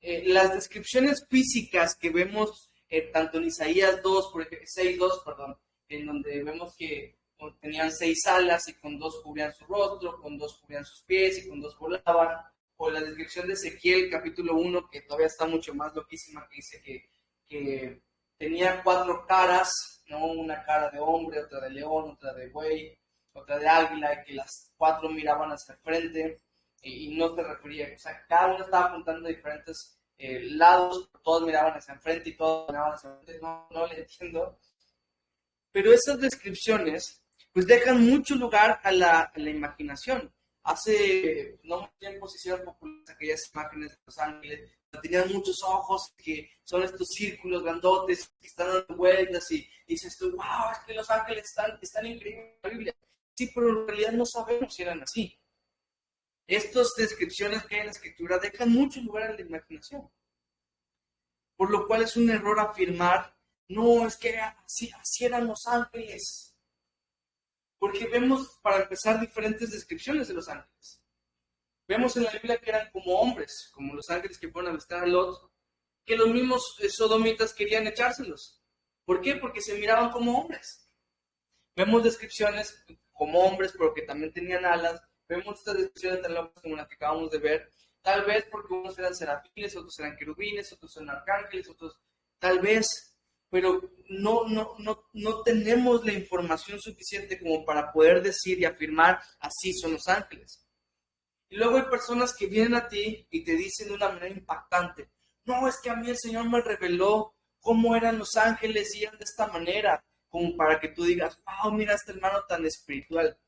Speaker 1: Las descripciones físicas que vemos tanto en Isaías 6:2, en donde vemos que tenían 6 alas y con 2 cubrían su rostro, con 2 cubrían sus pies y con 2 volaban. O la descripción de Ezequiel, capítulo 1, que todavía está mucho más loquísima, que dice que tenía 4 caras, ¿no? Una cara de hombre, otra de león, otra de buey, otra de águila, que las 4 miraban hacia el frente y no se refería, o sea, cada uno estaba apuntando a diferentes lados, todos miraban hacia el frente y todos miraban hacia el frente, no le entiendo. Pero esas descripciones pues dejan mucho lugar a la imaginación. Hace no mucho tiempo se hicieron populares aquellas imágenes de los ángeles, que tenían muchos ojos, que son estos círculos grandotes, que están dando vueltas y dices tú, wow, es que los ángeles están increíbles en la Biblia. Sí, pero en realidad no sabemos si eran así. Estas descripciones que hay en la Escritura dejan mucho lugar a la imaginación. Por lo cual es un error afirmar, no, es que así eran los ángeles. Porque vemos, para empezar, diferentes descripciones de los ángeles. Vemos en la Biblia que eran como hombres, como los ángeles que fueron a visitar a Lot, que los mismos sodomitas querían echárselos. ¿Por qué? Porque se miraban como hombres. Vemos descripciones como hombres, pero que también tenían alas. Vemos estas descripciones tan locas como las que acabamos de ver. Tal vez porque unos eran serafines, otros eran querubines, otros eran arcángeles, otros tal vez, pero no tenemos la información suficiente como para poder decir y afirmar así son los ángeles. Y luego hay personas que vienen a ti y te dicen de una manera impactante, no, es que a mí el Señor me reveló cómo eran los ángeles y eran de esta manera, como para que tú digas, wow, mira este hermano tan espiritual.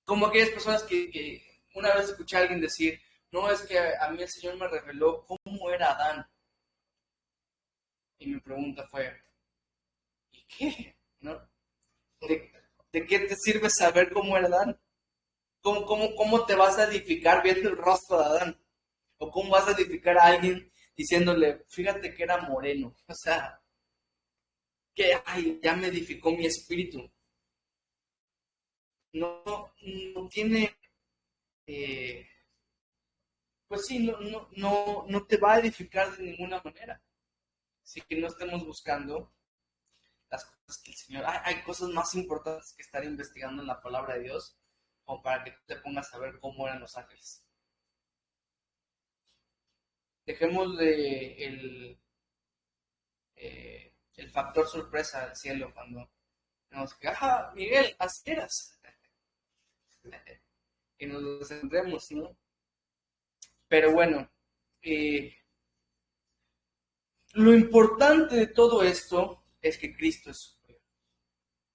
Speaker 1: Como aquellas personas que una vez escuché a alguien decir, no, es que a mí el Señor me reveló cómo era Adán. Y mi pregunta fue, ¿y qué? ¿No? ¿De qué te sirve saber cómo era Adán? ¿Cómo te vas a edificar viendo el rostro de Adán? ¿O cómo vas a edificar a alguien diciéndole, fíjate que era moreno? O sea, que ya me edificó mi espíritu. No tiene, pues sí, no te va a edificar de ninguna manera. Así que no estemos buscando las cosas que el Señor... Hay cosas más importantes que estar investigando en la palabra de Dios, como para que tú te pongas a ver cómo eran los ángeles. Dejemos el factor sorpresa del cielo cuando nos que, Miguel, así eras. Y nos centremos, ¿no? Pero bueno, lo importante de todo esto es que Cristo es superior.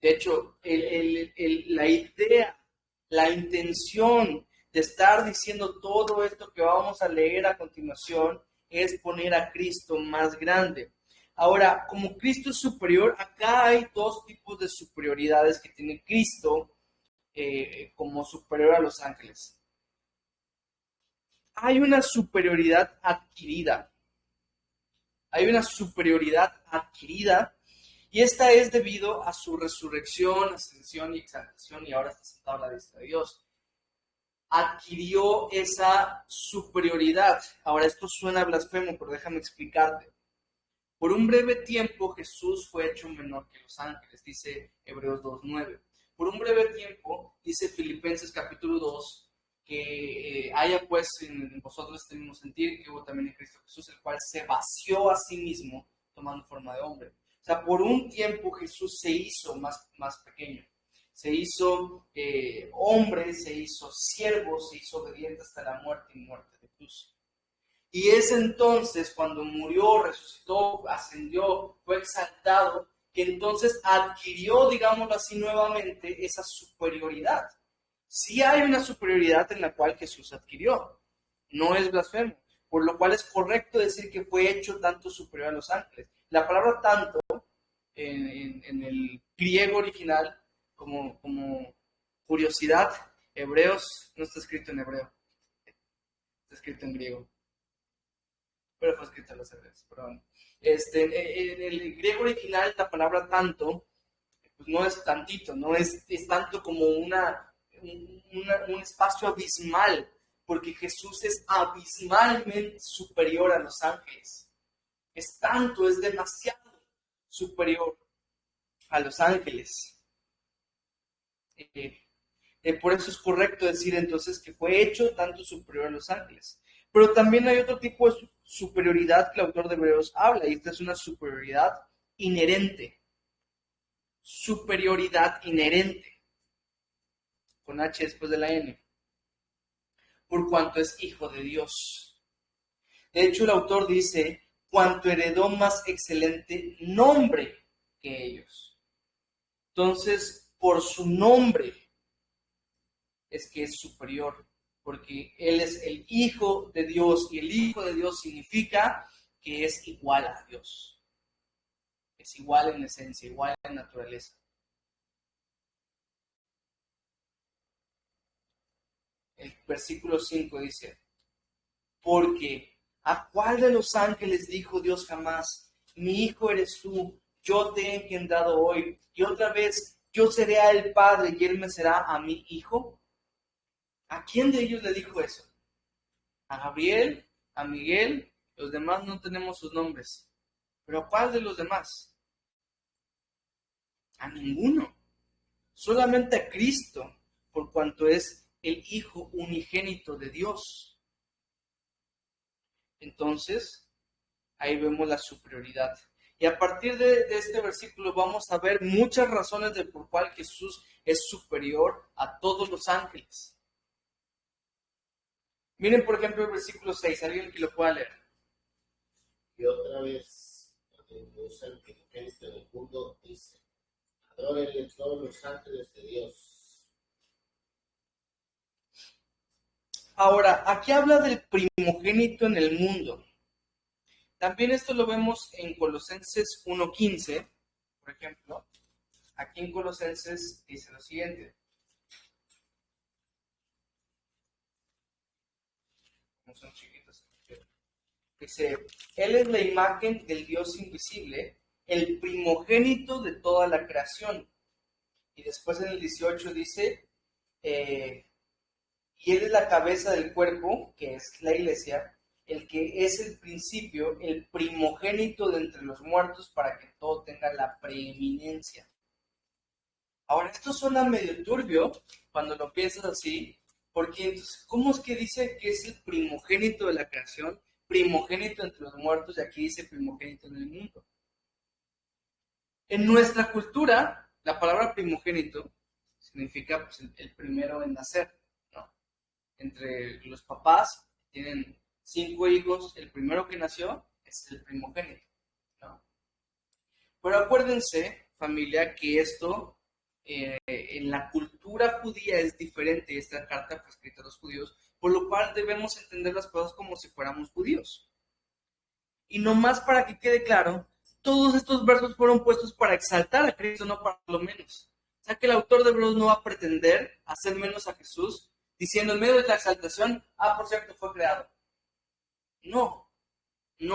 Speaker 1: De hecho, la idea, la intención de estar diciendo todo esto que vamos a leer a continuación es poner a Cristo más grande. Ahora, como Cristo es superior, acá hay dos tipos de superioridades que tiene Cristo como superior a los ángeles. Hay una superioridad adquirida. Hay una superioridad adquirida y esta es debido a su resurrección, ascensión y exaltación y ahora está sentado a la diestra de Dios. Adquirió esa superioridad. Ahora esto suena blasfemo, pero déjame explicarte. Por un breve tiempo Jesús fue hecho menor que los ángeles, dice Hebreos 2:9. Por un breve tiempo, dice Filipenses capítulo 2, que haya pues en vosotros este mismo sentir que hubo también en Cristo Jesús, el cual se vació a sí mismo tomando forma de hombre. O sea, por un tiempo Jesús se hizo más pequeño. Se hizo hombre, se hizo siervo, se hizo obediente hasta la muerte y muerte de cruz. Y es entonces cuando murió, resucitó, ascendió, fue exaltado, que entonces adquirió, digámoslo así nuevamente, esa superioridad. Sí hay una superioridad en la cual Jesús adquirió, no es blasfemo, por lo cual es correcto decir que fue hecho tanto superior a los ángeles. La palabra tanto en el griego original, como curiosidad, Hebreos no está escrito en hebreo, está escrito en griego, pero fue escrito en los hebreos, perdón. En el griego original la palabra tanto pues no es tantito, no es tanto como un espacio abismal, porque Jesús es abismalmente superior a los ángeles. Es tanto, es demasiado superior a los ángeles. Por eso es correcto decir entonces que fue hecho tanto superior a los ángeles. Pero también hay otro tipo de superioridad que el autor de Hebreos habla, y esta es una superioridad inherente. superioridad inherente, con H después de la N, por cuanto es hijo de Dios. De hecho, el autor dice, cuanto heredó más excelente nombre que ellos. Entonces, por su nombre es que es superior, porque él es el hijo de Dios, y el hijo de Dios significa que es igual a Dios. Es igual en esencia, igual en naturaleza. El versículo 5 dice, porque ¿a cuál de los ángeles dijo Dios jamás, mi hijo eres tú, yo te he engendrado hoy, y otra vez yo seré a él padre y él me será a mi hijo? ¿A quién de ellos le dijo eso? ¿A Gabriel? ¿A Miguel? Los demás no tenemos sus nombres. ¿Pero a cuál de los demás? A ninguno. Solamente a Cristo, por cuanto es el Hijo unigénito de Dios. Entonces, ahí vemos la superioridad. Y a partir de este versículo vamos a ver muchas razones de por cuál Jesús es superior a todos los ángeles. Miren, por ejemplo, el versículo 6, alguien que lo pueda leer.
Speaker 5: Y otra vez, Dios el primogénito del mundo dice, adórenle todos los ángeles de Dios.
Speaker 1: Ahora, aquí habla del primogénito en el mundo. También esto lo vemos en Colosenses 1:15, por ejemplo. Aquí en Colosenses dice lo siguiente. No son chiquitos. Dice, Él es la imagen del Dios invisible, el primogénito de toda la creación. Y después en el 18 dice, y Él es la cabeza del cuerpo, que es la iglesia, el que es el principio, el primogénito de entre los muertos, para que todo tenga la preeminencia. Ahora, esto suena medio turbio cuando lo piensas así, porque entonces, ¿cómo es que dice que es el primogénito de la creación, primogénito entre los muertos, y aquí dice primogénito en el mundo? En nuestra cultura, la palabra primogénito significa pues, el primero en nacer, ¿no? Entre los papás tienen 5 hijos, el primero que nació es el primogénito, ¿no? Pero acuérdense, familia, que esto en la cultura judía es diferente. Esta carta fue escrita a los judíos, por lo cual debemos entender las cosas como si fuéramos judíos. Y nomás para que quede claro, todos estos versos fueron puestos para exaltar a Cristo, no para lo menos. O sea que el autor de Hebreos no va a pretender hacer menos a Jesús, diciendo en medio de la exaltación, por cierto, fue creado. No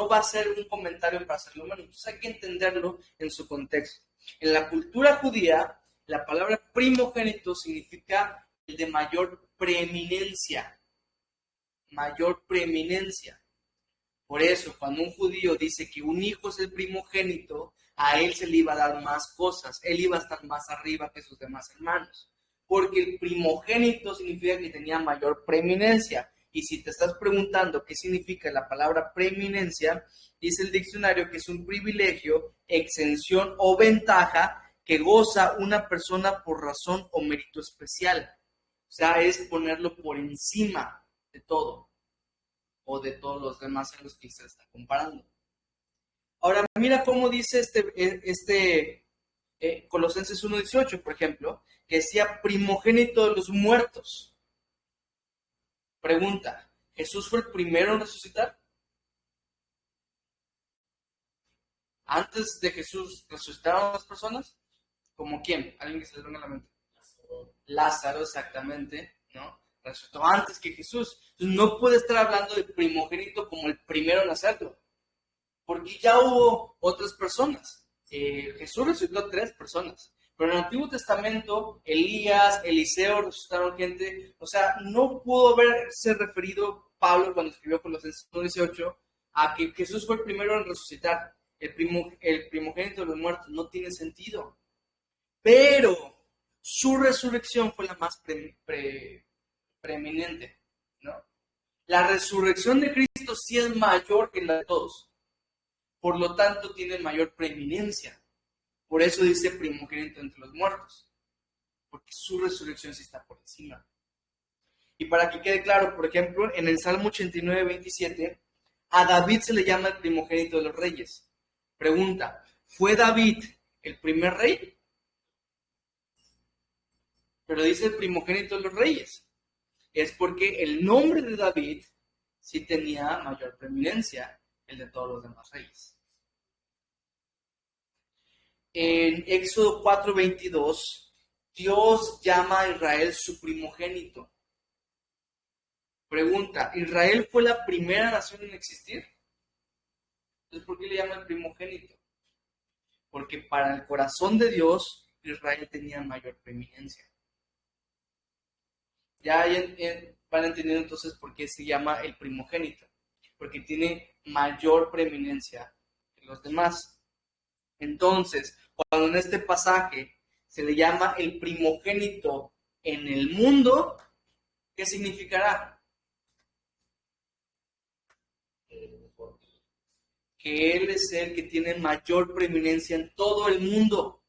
Speaker 1: va a ser un comentario para hacerlo menos. Entonces hay que entenderlo en su contexto. En la cultura judía, la palabra primogénito significa el de mayor preeminencia. Mayor preeminencia. Por eso, cuando un judío dice que un hijo es el primogénito, a él se le iba a dar más cosas. Él iba a estar más arriba que sus demás hermanos. Porque el primogénito significa que tenía mayor preeminencia. Y si te estás preguntando qué significa la palabra preeminencia, dice el diccionario que es un privilegio, exención o ventaja que goza una persona por razón o mérito especial. O sea, es ponerlo por encima de todo o de todos los demás a los que se está comparando. Ahora, mira cómo dice Colosenses 1:18, por ejemplo, que decía primogénito de los muertos. Pregunta, ¿Jesús fue el primero en resucitar? ¿Antes de Jesús resucitaron las personas? ¿Como quién? ¿Alguien que se le venga a la mente? Lázaro, exactamente, ¿no? Resucitó antes que Jesús. Entonces no puede estar hablando de primogénito como el primero en hacerlo, porque ya hubo otras personas. Jesús resucitó a 3 personas. Pero en el Antiguo Testamento, Elías, Eliseo resucitaron gente. O sea, no pudo haberse referido Pablo cuando escribió Colosenses 1:18 a que Jesús fue el primero en resucitar. El primogénito de los muertos. No tiene sentido. Pero su resurrección fue la más preeminente, ¿no? La resurrección de Cristo sí es mayor que la de todos. Por lo tanto, tiene mayor preeminencia. Por eso dice primogénito entre los muertos, porque su resurrección sí está por encima. Y para que quede claro, por ejemplo, en el Salmo 89, 27, a David se le llama el primogénito de los reyes. Pregunta, ¿fue David el primer rey? Pero dice el primogénito de los reyes. Es porque el nombre de David sí tenía mayor preeminencia que el de todos los demás reyes. En Éxodo 4:22, Dios llama a Israel su primogénito. Pregunta, ¿Israel fue la primera nación en existir? Entonces, ¿por qué le llama el primogénito? Porque para el corazón de Dios, Israel tenía mayor preeminencia. Ya van entendiendo entonces por qué se llama el primogénito. Porque tiene mayor preeminencia que los demás. Entonces, cuando en este pasaje se le llama el primogénito en el mundo, ¿qué significará? Que Él es el que tiene mayor preeminencia en todo el mundo.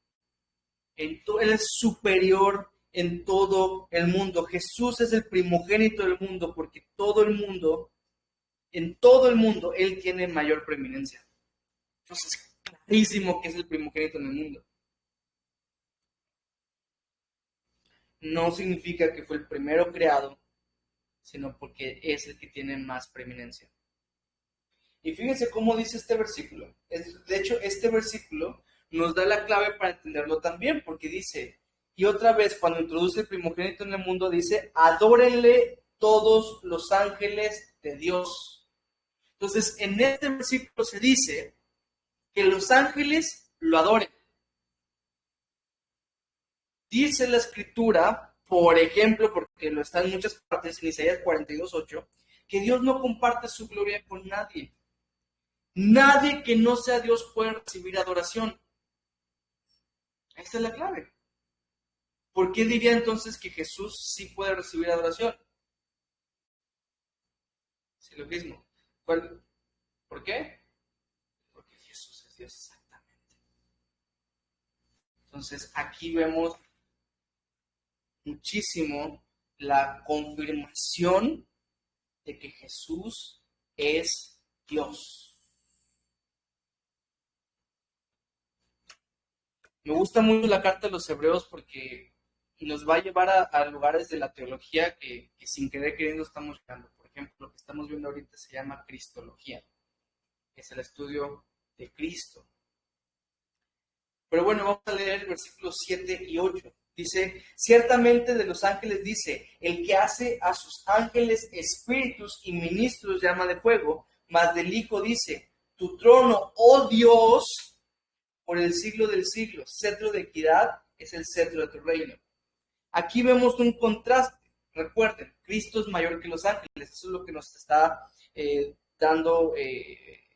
Speaker 1: Él es superior en todo el mundo. Jesús es el primogénito del mundo porque en todo el mundo, Él tiene mayor preeminencia. Entonces, clarísimo que es el primogénito en el mundo. No significa que fue el primero creado, sino porque es el que tiene más preeminencia. Y fíjense cómo dice este versículo. De hecho, este versículo nos da la clave para entenderlo también, porque dice, y otra vez cuando introduce el primogénito en el mundo, dice, adórenle todos los ángeles de Dios. Entonces, en este versículo se dice que los ángeles lo adoren. Dice la Escritura, por ejemplo, porque lo está en muchas partes, en Isaías 42:8, que Dios no comparte su gloria con nadie. Nadie que no sea Dios puede recibir adoración. Esta es la clave. ¿Por qué diría entonces que Jesús sí puede recibir adoración? Silogismo. ¿Por qué? Porque Jesús es Dios exactamente. Entonces aquí vemos muchísimo la confirmación de que Jesús es Dios. Me gusta mucho la carta de los Hebreos porque nos va a llevar a lugares de la teología que sin querer queriendo estamos llegando. Por ejemplo, lo que estamos viendo ahorita se llama Cristología, que es el estudio de Cristo. Pero bueno, vamos a leer el versículos 7 y 8. Dice, ciertamente de los ángeles dice, el que hace a sus ángeles espíritus y ministros llama de fuego, mas del Hijo dice, tu trono, oh Dios, por el siglo del siglo, cetro de equidad es el cetro de tu reino. Aquí vemos un contraste. Recuerden, Cristo es mayor que los ángeles. Eso es lo que nos está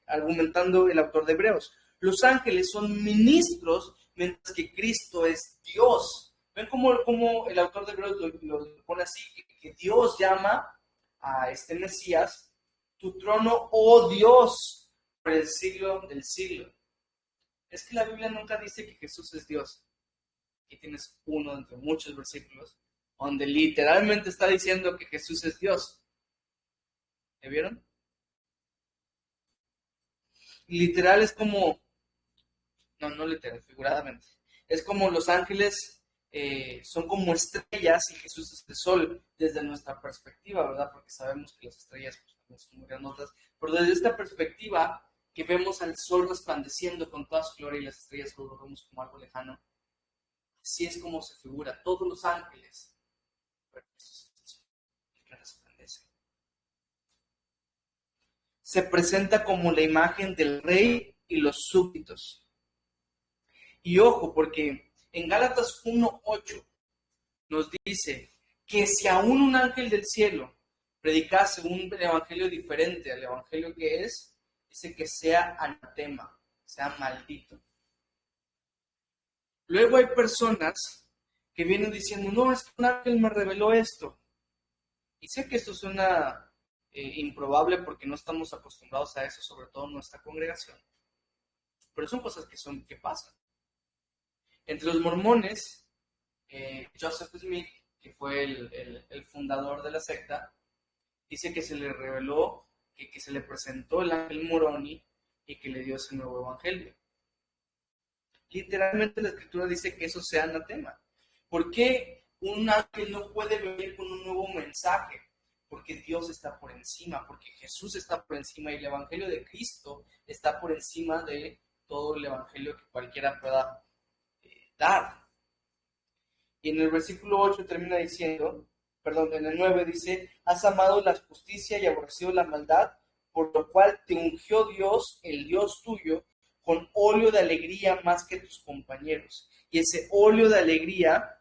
Speaker 1: argumentando el autor de Hebreos. Los ángeles son ministros, mientras que Cristo es Dios. ¿Ven cómo el autor de Hebreos lo pone así? Que Dios llama a este Mesías, tu trono, oh Dios, por el siglo del siglo. Es que la Biblia nunca dice que Jesús es Dios. Aquí tienes uno entre muchos versículos donde literalmente está diciendo que Jesús es Dios. ¿Me vieron? Literal es como, no literal, figuradamente. Es como los ángeles son como estrellas y Jesús es el sol desde nuestra perspectiva, ¿verdad? Porque sabemos que las estrellas pues, también son muy grandotas. Pero desde esta perspectiva, que vemos al sol resplandeciendo con toda su gloria y las estrellas lo vemos como algo lejano. Así es como se figura todos los ángeles. Pero eso es el que resplandece. Se presenta como la imagen del rey y los súbditos. Y ojo, porque en Gálatas 1:8 nos dice que si aún un ángel del cielo predicase un evangelio diferente al evangelio que es, dice que sea anatema, sea maldito. Luego hay personas que vienen diciendo, no, es que un ángel me reveló esto. Y sé que esto suena improbable porque no estamos acostumbrados a eso, sobre todo en nuestra congregación. Pero son cosas que pasan. Entre los mormones, Joseph Smith, que fue el fundador de la secta, dice que se le reveló, que se le presentó el ángel Moroni y que le dio ese nuevo evangelio. Literalmente la escritura dice que eso sea anatema. ¿Por qué un ángel no puede venir con un nuevo mensaje? Porque Dios está por encima, porque Jesús está por encima y el evangelio de Cristo está por encima de todo el evangelio que cualquiera pueda dar. Y en el versículo 8 termina diciendo, en el 9 dice, has amado la justicia y aborrecido la maldad, por lo cual te ungió Dios, el Dios tuyo, con óleo de alegría más que tus compañeros. Y ese óleo de alegría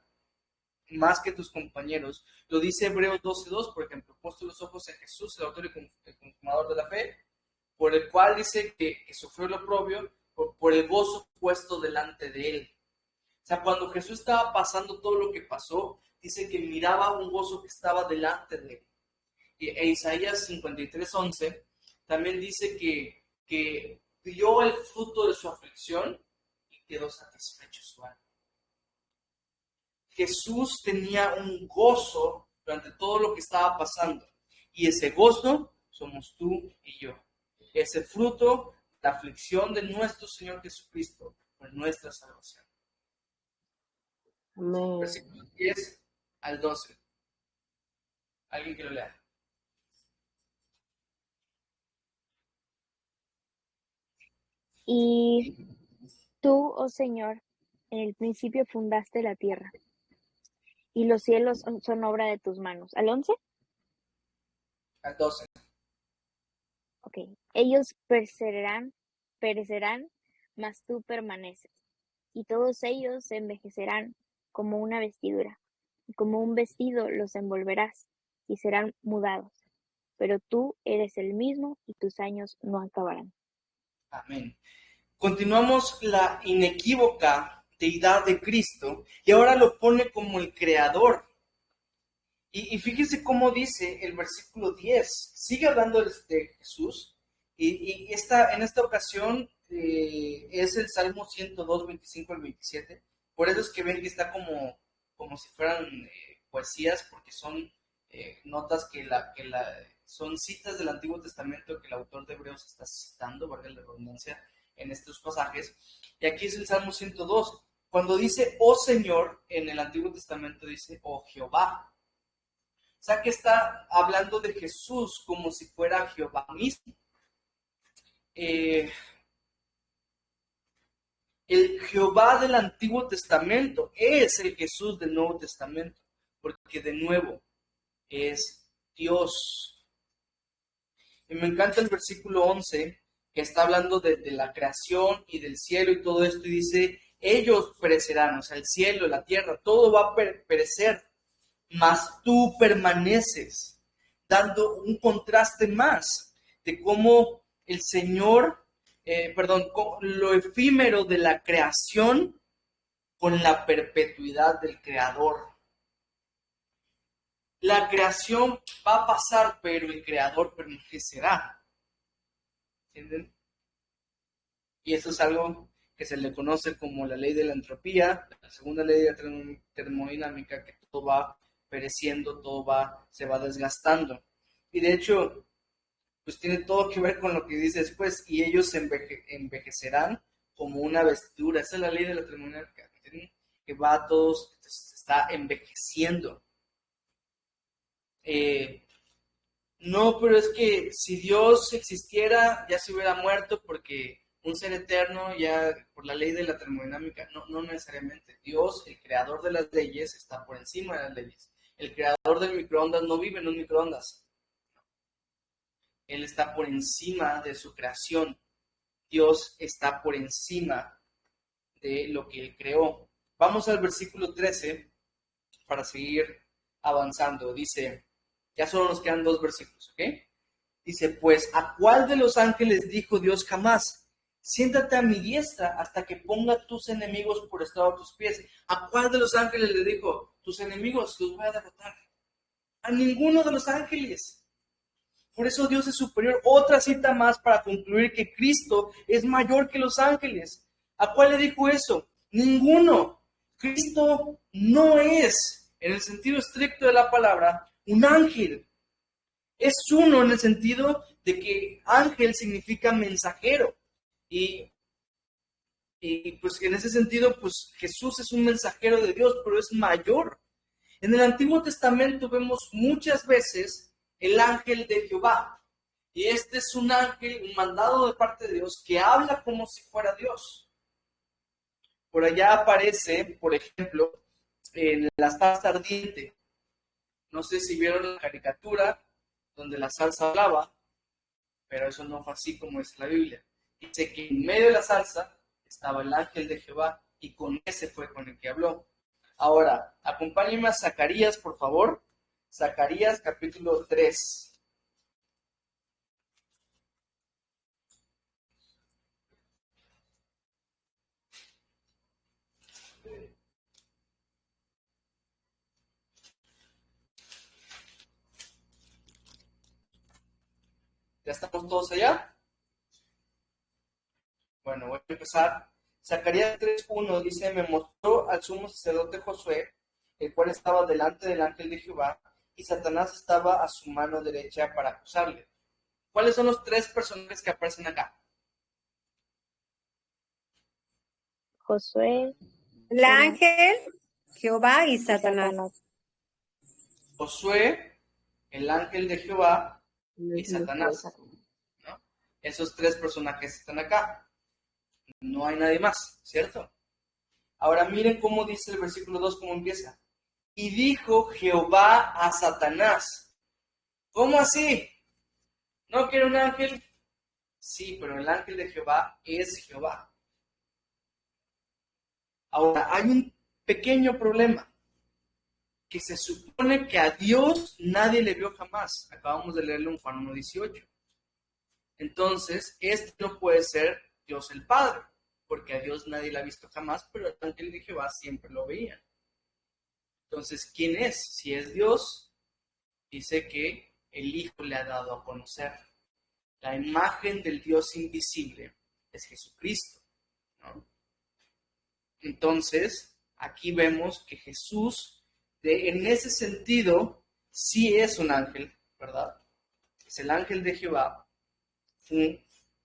Speaker 1: más que tus compañeros, lo dice Hebreos 12:2, por ejemplo, puesto los ojos en Jesús, el autor y consumador de la fe, por el cual dice que sufrió el oprobio, por el gozo puesto delante de él. O sea, cuando Jesús estaba pasando todo lo que pasó, dice que miraba un gozo que estaba delante de él. E Isaías 53:11 también dice que vio el fruto de su aflicción y quedó satisfecho su alma. Jesús tenía un gozo durante todo lo que estaba pasando. Y ese gozo somos tú y yo. Ese fruto, la aflicción de nuestro Señor Jesucristo, por nuestra salvación.
Speaker 6: Amén.
Speaker 1: Versículos 10 al 12. ¿Alguien que lo lea?
Speaker 2: Y tú, oh Señor, en el principio fundaste la tierra, y los cielos son obra de tus manos. ¿Al 11?
Speaker 1: Al 12.
Speaker 2: Ok. Ellos perecerán, mas tú permaneces. Y todos ellos se envejecerán como una vestidura, y como un vestido los envolverás, y serán mudados. Pero tú eres el mismo, y tus años no acabarán.
Speaker 1: Amén. Continuamos la inequívoca deidad de Cristo, y ahora lo pone como el creador. Y fíjese cómo dice el versículo 10, sigue hablando de Jesús, y en esta ocasión es el Salmo 102, 25 al 27. Por eso es que ven que está como si fueran poesías, porque son notas son citas del Antiguo Testamento que el autor de Hebreos está citando, valga la redundancia, en estos pasajes. Y aquí es el Salmo 102. Cuando dice, oh Señor, en el Antiguo Testamento dice, oh Jehová. O sea que está hablando de Jesús como si fuera Jehová mismo. El Jehová del Antiguo Testamento es el Jesús del Nuevo Testamento, porque de nuevo es Dios. Y me encanta el versículo 11, que está hablando de la creación y del cielo y todo esto, y dice, ellos perecerán, o sea, el cielo, la tierra, todo va a perecer, mas tú permaneces, dando un contraste más de cómo el Señor, lo efímero de la creación con la perpetuidad del Creador. La creación va a pasar, pero el Creador permanecerá. ¿Entienden? Y eso es algo que se le conoce como la ley de la entropía, la segunda ley de la termodinámica, que todo va pereciendo, se va desgastando. Y de hecho, pues tiene todo que ver con lo que dice después, y ellos se envejecerán como una vestidura. Esa es la ley de la termodinámica, ¿entienden? Que va a todos, se está envejeciendo. No, pero es que si Dios existiera, ya se hubiera muerto, porque un ser eterno, ya por la ley de la termodinámica, no necesariamente. Dios, el creador de las leyes, está por encima de las leyes. El creador del microondas no vive en un microondas. Él está por encima de su creación. Dios está por encima de lo que Él creó. Vamos al versículo 13 para seguir avanzando. Dice, ya solo nos quedan 2 versículos, ¿ok? Dice, pues, ¿a cuál de los ángeles dijo Dios jamás? Siéntate a mi diestra hasta que ponga tus enemigos por estrado a tus pies. ¿A cuál de los ángeles le dijo, tus enemigos los voy a derrotar? A ninguno de los ángeles. Por eso Dios es superior. Otra cita más para concluir que Cristo es mayor que los ángeles. ¿A cuál le dijo eso? Ninguno. Cristo no es, en el sentido estricto de la palabra, un ángel. Es uno en el sentido de que ángel significa mensajero. Y pues en ese sentido, pues Jesús es un mensajero de Dios, pero es mayor. En el Antiguo Testamento vemos muchas veces el ángel de Jehová. Y este es un ángel, un mandado de parte de Dios, que habla como si fuera Dios. Por allá aparece, por ejemplo, en la zarza ardiente. No sé si vieron la caricatura donde la zarza hablaba, pero eso no fue así como es la Biblia. Dice que en medio de la zarza estaba el ángel de Jehová y con ese fue con el que habló. Ahora, acompáñenme a Zacarías, por favor. Zacarías capítulo 3. ¿Ya estamos todos allá? Bueno, voy a empezar. Zacarías 3:1 dice, me mostró al sumo sacerdote Josué, el cual estaba delante del ángel de Jehová, y Satanás estaba a su mano derecha para acusarle. ¿Cuáles son los tres personajes que aparecen acá?
Speaker 2: Josué,
Speaker 3: El ángel, Jehová y Satanás.
Speaker 1: Josué, el ángel de Jehová y Satanás, ¿no? Esos tres personajes están acá. No hay nadie más, ¿cierto? Ahora miren cómo dice el versículo 2, cómo empieza. Y dijo Jehová a Satanás. ¿Cómo así? ¿No quiere un ángel? Sí, pero el ángel de Jehová es Jehová. Ahora, hay un pequeño problema. Que se supone que a Dios nadie le vio jamás. Acabamos de leerlo en Juan 1:18. Entonces, este no puede ser Dios el Padre, porque a Dios nadie le ha visto jamás, pero el ángel de Jehová siempre lo veía. Entonces, ¿quién es? Si es Dios, dice que el Hijo le ha dado a conocer. La imagen del Dios invisible es Jesucristo, ¿no? Entonces, aquí vemos que Jesús, en ese sentido, sí es un ángel, ¿verdad? Es el ángel de Jehová.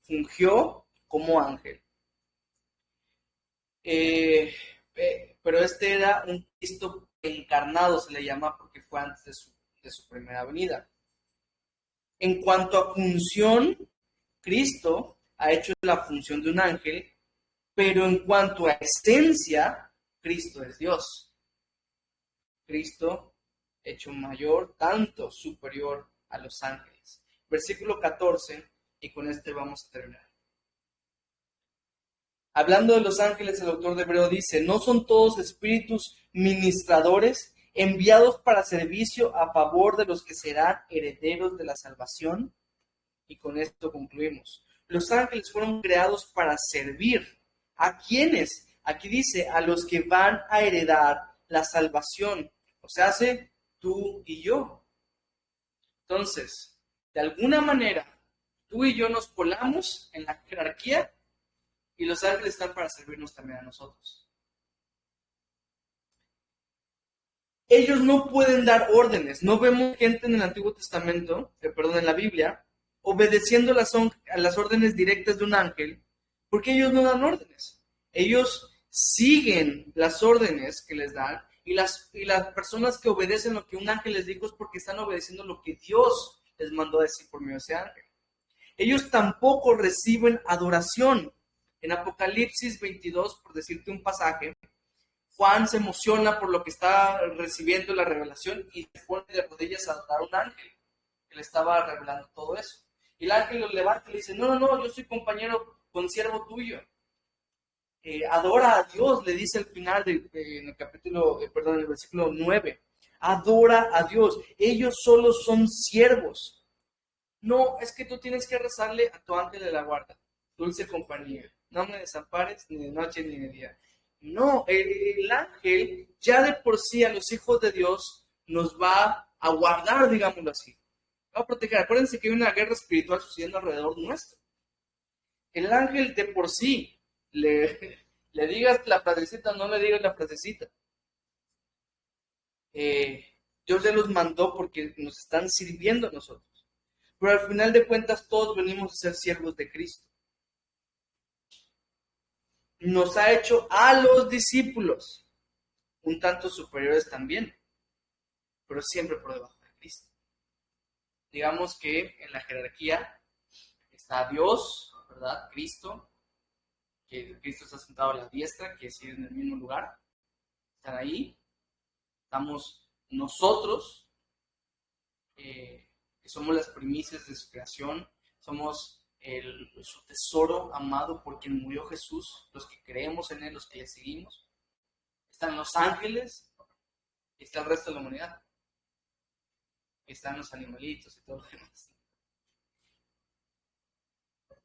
Speaker 1: Fungió como ángel. Pero este era un Cristo encarnado, se le llama, porque fue antes de su primera venida. En cuanto a función, Cristo ha hecho la función de un ángel, pero en cuanto a esencia, Cristo es Dios. Cristo hecho mayor, tanto superior a los ángeles. Versículo 14, y con este vamos a terminar. Hablando de los ángeles, el autor de Hebreo dice, ¿no son todos espíritus ministradores enviados para servicio a favor de los que serán herederos de la salvación? Y con esto concluimos. Los ángeles fueron creados para servir. ¿A quiénes? Aquí dice, a los que van a heredar la salvación. O sea, hace tú y yo. Entonces, de alguna manera, tú y yo nos colamos en la jerarquía y los ángeles están para servirnos también a nosotros. Ellos no pueden dar órdenes. No vemos gente en el Antiguo Testamento, en la Biblia, obedeciendo a las órdenes directas de un ángel, porque ellos no dan órdenes. Ellos siguen las órdenes que les dan, y las personas que obedecen lo que un ángel les dijo es porque están obedeciendo lo que Dios les mandó a decir por medio de ese ángel. Ellos tampoco reciben adoración. En Apocalipsis 22, por decirte un pasaje, Juan se emociona por lo que está recibiendo la revelación y se pone de rodillas a adorar a un ángel que le estaba revelando todo eso. Y el ángel lo levanta y le dice, no, yo soy compañero, consiervo tuyo. Adora a Dios, le dice al final en el versículo 9. Adora a Dios. Ellos solo son siervos. No, es que tú tienes que rezarle a tu ángel de la guarda. Dulce compañía. No me desampares ni de noche ni de día. No, el ángel ya de por sí a los hijos de Dios nos va a guardar, digámoslo así. Va a proteger. Acuérdense que hay una guerra espiritual sucediendo alrededor nuestro. El ángel de por sí le Le digas la frasecita o no le digas la frasecita. Dios ya los mandó porque nos están sirviendo a nosotros. Pero al final de cuentas todos venimos a ser siervos de Cristo. Nos ha hecho a los discípulos un tanto superiores también, pero siempre por debajo de Cristo. Digamos que en la jerarquía está Dios, ¿verdad? Cristo, que Cristo está sentado a la diestra, que es en el mismo lugar. Están ahí. Estamos nosotros, que somos las primicias de su creación, somos su tesoro amado por quien murió Jesús, los que creemos en Él, los que le seguimos. Están los ángeles y está el resto de la humanidad. Y están los animalitos y todo lo demás.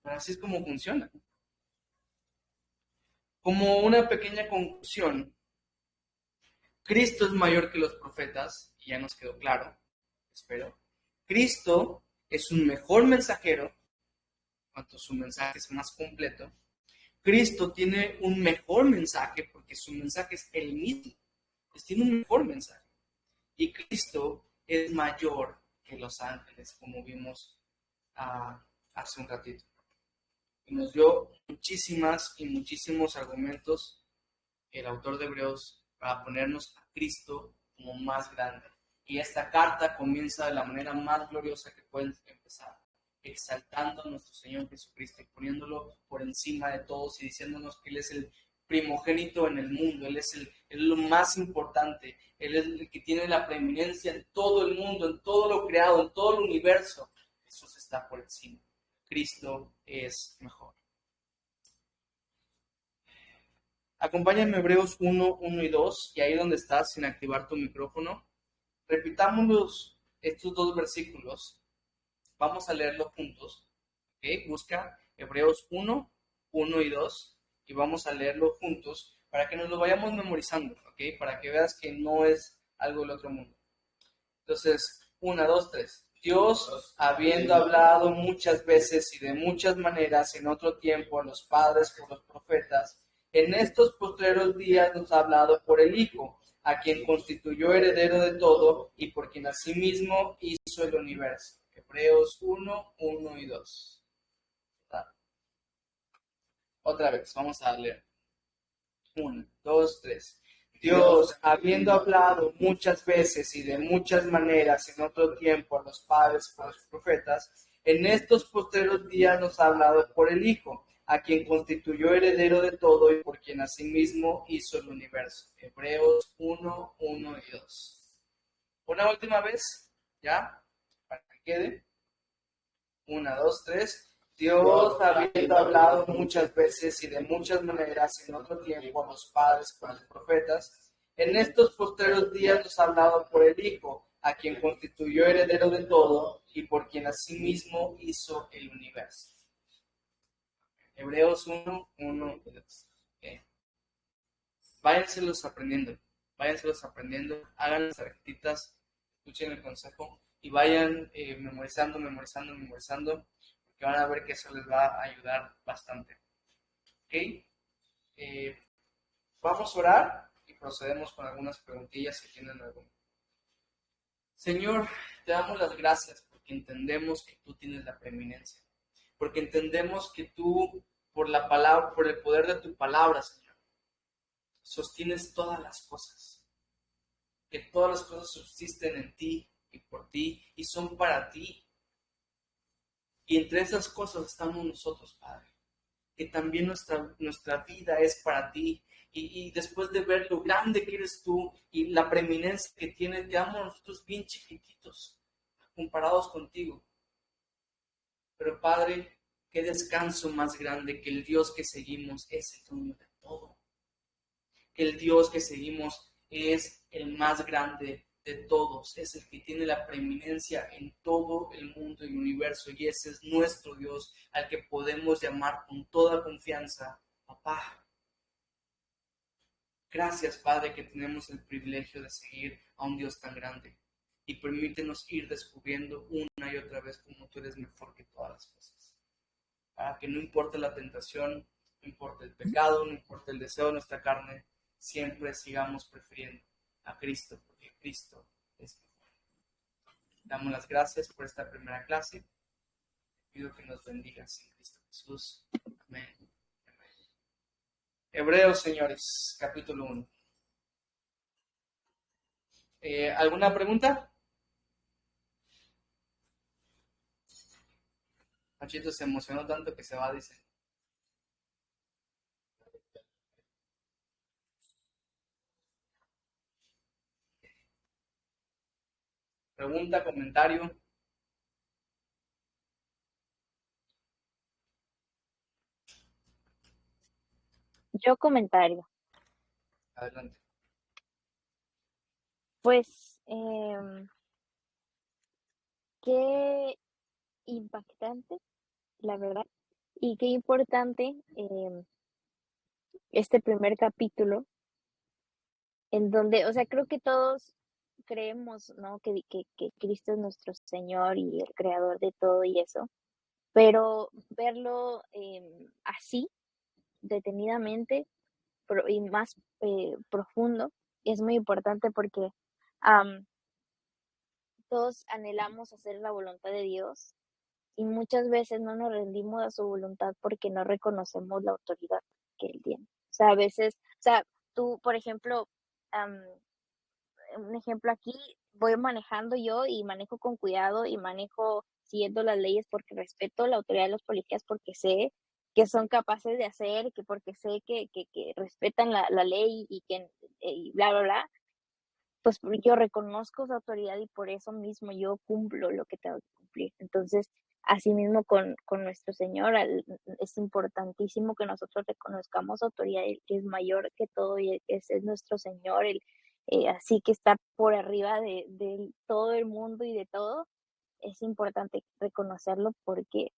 Speaker 1: Pero así es como funciona. Como una pequeña conclusión, Cristo es mayor que los profetas, y ya nos quedó claro, espero. Cristo es un mejor mensajero, cuanto su mensaje es más completo. Cristo tiene un mejor mensaje, porque su mensaje es el mismo. Pues tiene un mejor mensaje. Y Cristo es mayor que los ángeles, como vimos hace un ratito. Y nos dio muchísimos argumentos el autor de Hebreos para ponernos a Cristo como más grande. Y esta carta comienza de la manera más gloriosa que pueden empezar, exaltando a nuestro Señor Jesucristo y poniéndolo por encima de todos y diciéndonos que Él es el primogénito en el mundo, Él es lo más importante, Él es el que tiene la preeminencia en todo el mundo, en todo lo creado, en todo el universo. Jesús está por encima. Cristo es mejor. Acompáñame Hebreos 1, 1 y 2, y ahí donde estás, sin activar tu micrófono, repitamos estos dos versículos. Vamos a leerlos juntos. ¿Okay? Busca Hebreos 1, 1 y 2, y vamos a leerlo juntos para que nos lo vayamos memorizando, ¿okay? Para que veas que no es algo del otro mundo. Entonces, 1, 2, 3. Dios, habiendo hablado muchas veces y de muchas maneras en otro tiempo a los padres por los profetas, en estos postreros días nos ha hablado por el Hijo, a quien constituyó heredero de todo y por quien asimismo hizo el universo. Hebreos 1, 1 y 2. Otra vez, vamos a leer. 1, 2, 3. Dios, habiendo hablado muchas veces y de muchas maneras en otro tiempo a los padres por los profetas, en estos postreros días nos ha hablado por el Hijo, a quien constituyó heredero de todo y por quien asimismo hizo el universo. Hebreos 1, 1 y 2. Una última vez, ¿ya? Para que quede. 1, 2, 3. Dios, habiendo hablado muchas veces y de muchas maneras en otro tiempo a los padres por los profetas, en estos postreros días nos ha hablado por el Hijo, a quien constituyó heredero de todo y por quien asimismo hizo el universo. Hebreos 1, 1 y 2. Okay. Váyanselos aprendiendo, hagan las tarjetitas, escuchen el consejo y vayan memorizando, que van a ver que eso les va a ayudar bastante. ¿Ok? Vamos a orar y procedemos con algunas preguntillas si tienen alguna. Señor, te damos las gracias porque entendemos que tú tienes la preeminencia, porque entendemos que tú, por la palabra, por el poder de tu palabra, Señor, sostienes todas las cosas, que todas las cosas subsisten en ti y por ti y son para ti. Y entre esas cosas estamos nosotros, Padre, que también nuestra vida es para ti. Y después de ver lo grande que eres tú y la preeminencia que tienes, quedamos nosotros bien chiquititos comparados contigo. Pero Padre, qué descanso más grande que el Dios que seguimos es el dueño de todo. Que el Dios que seguimos es el más grande de todos, es el que tiene la preeminencia en todo el mundo y universo, y ese es nuestro Dios al que podemos llamar con toda confianza, Papá. Gracias, Padre, que tenemos el privilegio de seguir a un Dios tan grande, y permítenos ir descubriendo una y otra vez cómo tú eres mejor que todas las cosas, para que no importe la tentación, no importa el pecado, no importa el deseo de nuestra carne, siempre sigamos prefiriendo a Cristo, porque Cristo es mejor. Damos las gracias por esta primera clase. Pido que nos bendigas en Cristo Jesús. Amén. Amén. Hebreos, señores, capítulo 1. ¿Alguna pregunta? Machito se emocionó tanto que se va, dice. Pregunta, comentario.
Speaker 2: Yo comentario.
Speaker 1: Adelante.
Speaker 2: Pues, qué impactante, la verdad, y qué importante este primer capítulo, en donde, o sea, creo que todos creemos, ¿no? Que Cristo es nuestro Señor y el creador de todo y eso, pero verlo así, detenidamente y más profundo, es muy importante porque am, todos anhelamos hacer la voluntad de Dios y muchas veces no nos rendimos a su voluntad porque no reconocemos la autoridad que Él tiene. O sea, a veces, o sea, tú, por ejemplo, am, un ejemplo aquí, voy manejando yo y manejo con cuidado y manejo siguiendo las leyes porque respeto la autoridad de los policías, porque sé que son capaces de hacer, que porque sé que respetan la ley y que y bla, bla, bla, pues yo reconozco su autoridad y por eso mismo yo cumplo lo que tengo que cumplir. Entonces, asimismo con nuestro Señor, es importantísimo que nosotros reconozcamos su autoridad, el que es mayor que todo y el que es nuestro Señor, así que está por arriba de todo el mundo y de todo. Es importante reconocerlo porque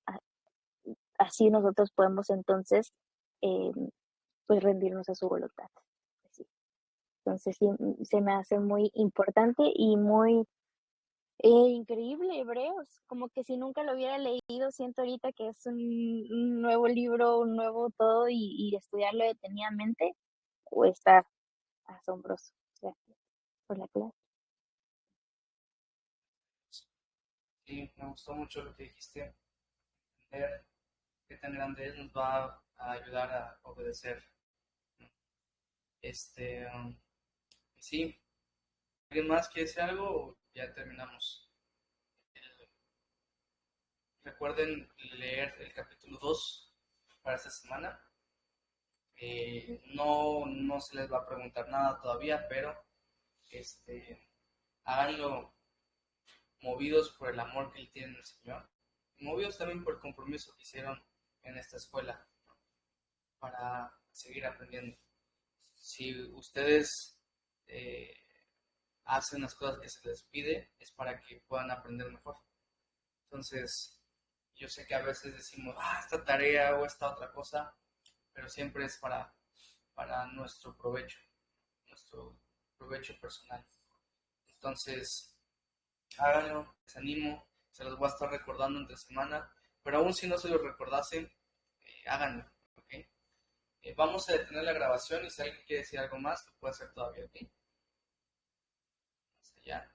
Speaker 2: así nosotros podemos entonces eh, pues rendirnos a su voluntad. Sí. Entonces sí, se me hace muy importante y muy increíble Hebreos, como que si nunca lo hubiera leído, siento ahorita que es un nuevo libro, un nuevo todo y estudiarlo detenidamente, o está asombroso. Gracias por la clase.
Speaker 1: Sí, me gustó mucho lo que dijiste. Entender qué tan grande es nos va a ayudar a obedecer. Sí. ¿Alguien más quiere decir algo o ya terminamos? Recuerden leer el capítulo 2 para esta semana. No se les va a preguntar nada todavía, pero háganlo movidos por el amor que le tienen al Señor, y movidos también por el compromiso que hicieron en esta escuela para seguir aprendiendo. Si ustedes hacen las cosas que se les pide, es para que puedan aprender mejor. Entonces, yo sé que a veces decimos, esta tarea o esta otra cosa, pero siempre es para nuestro provecho personal. Entonces, háganlo, les animo, se los voy a estar recordando entre semana, pero aún si no se los recordasen, háganlo, ¿ok? Vamos a detener la grabación y si alguien quiere decir algo más, lo puede hacer todavía, ¿ok? Vamos allá.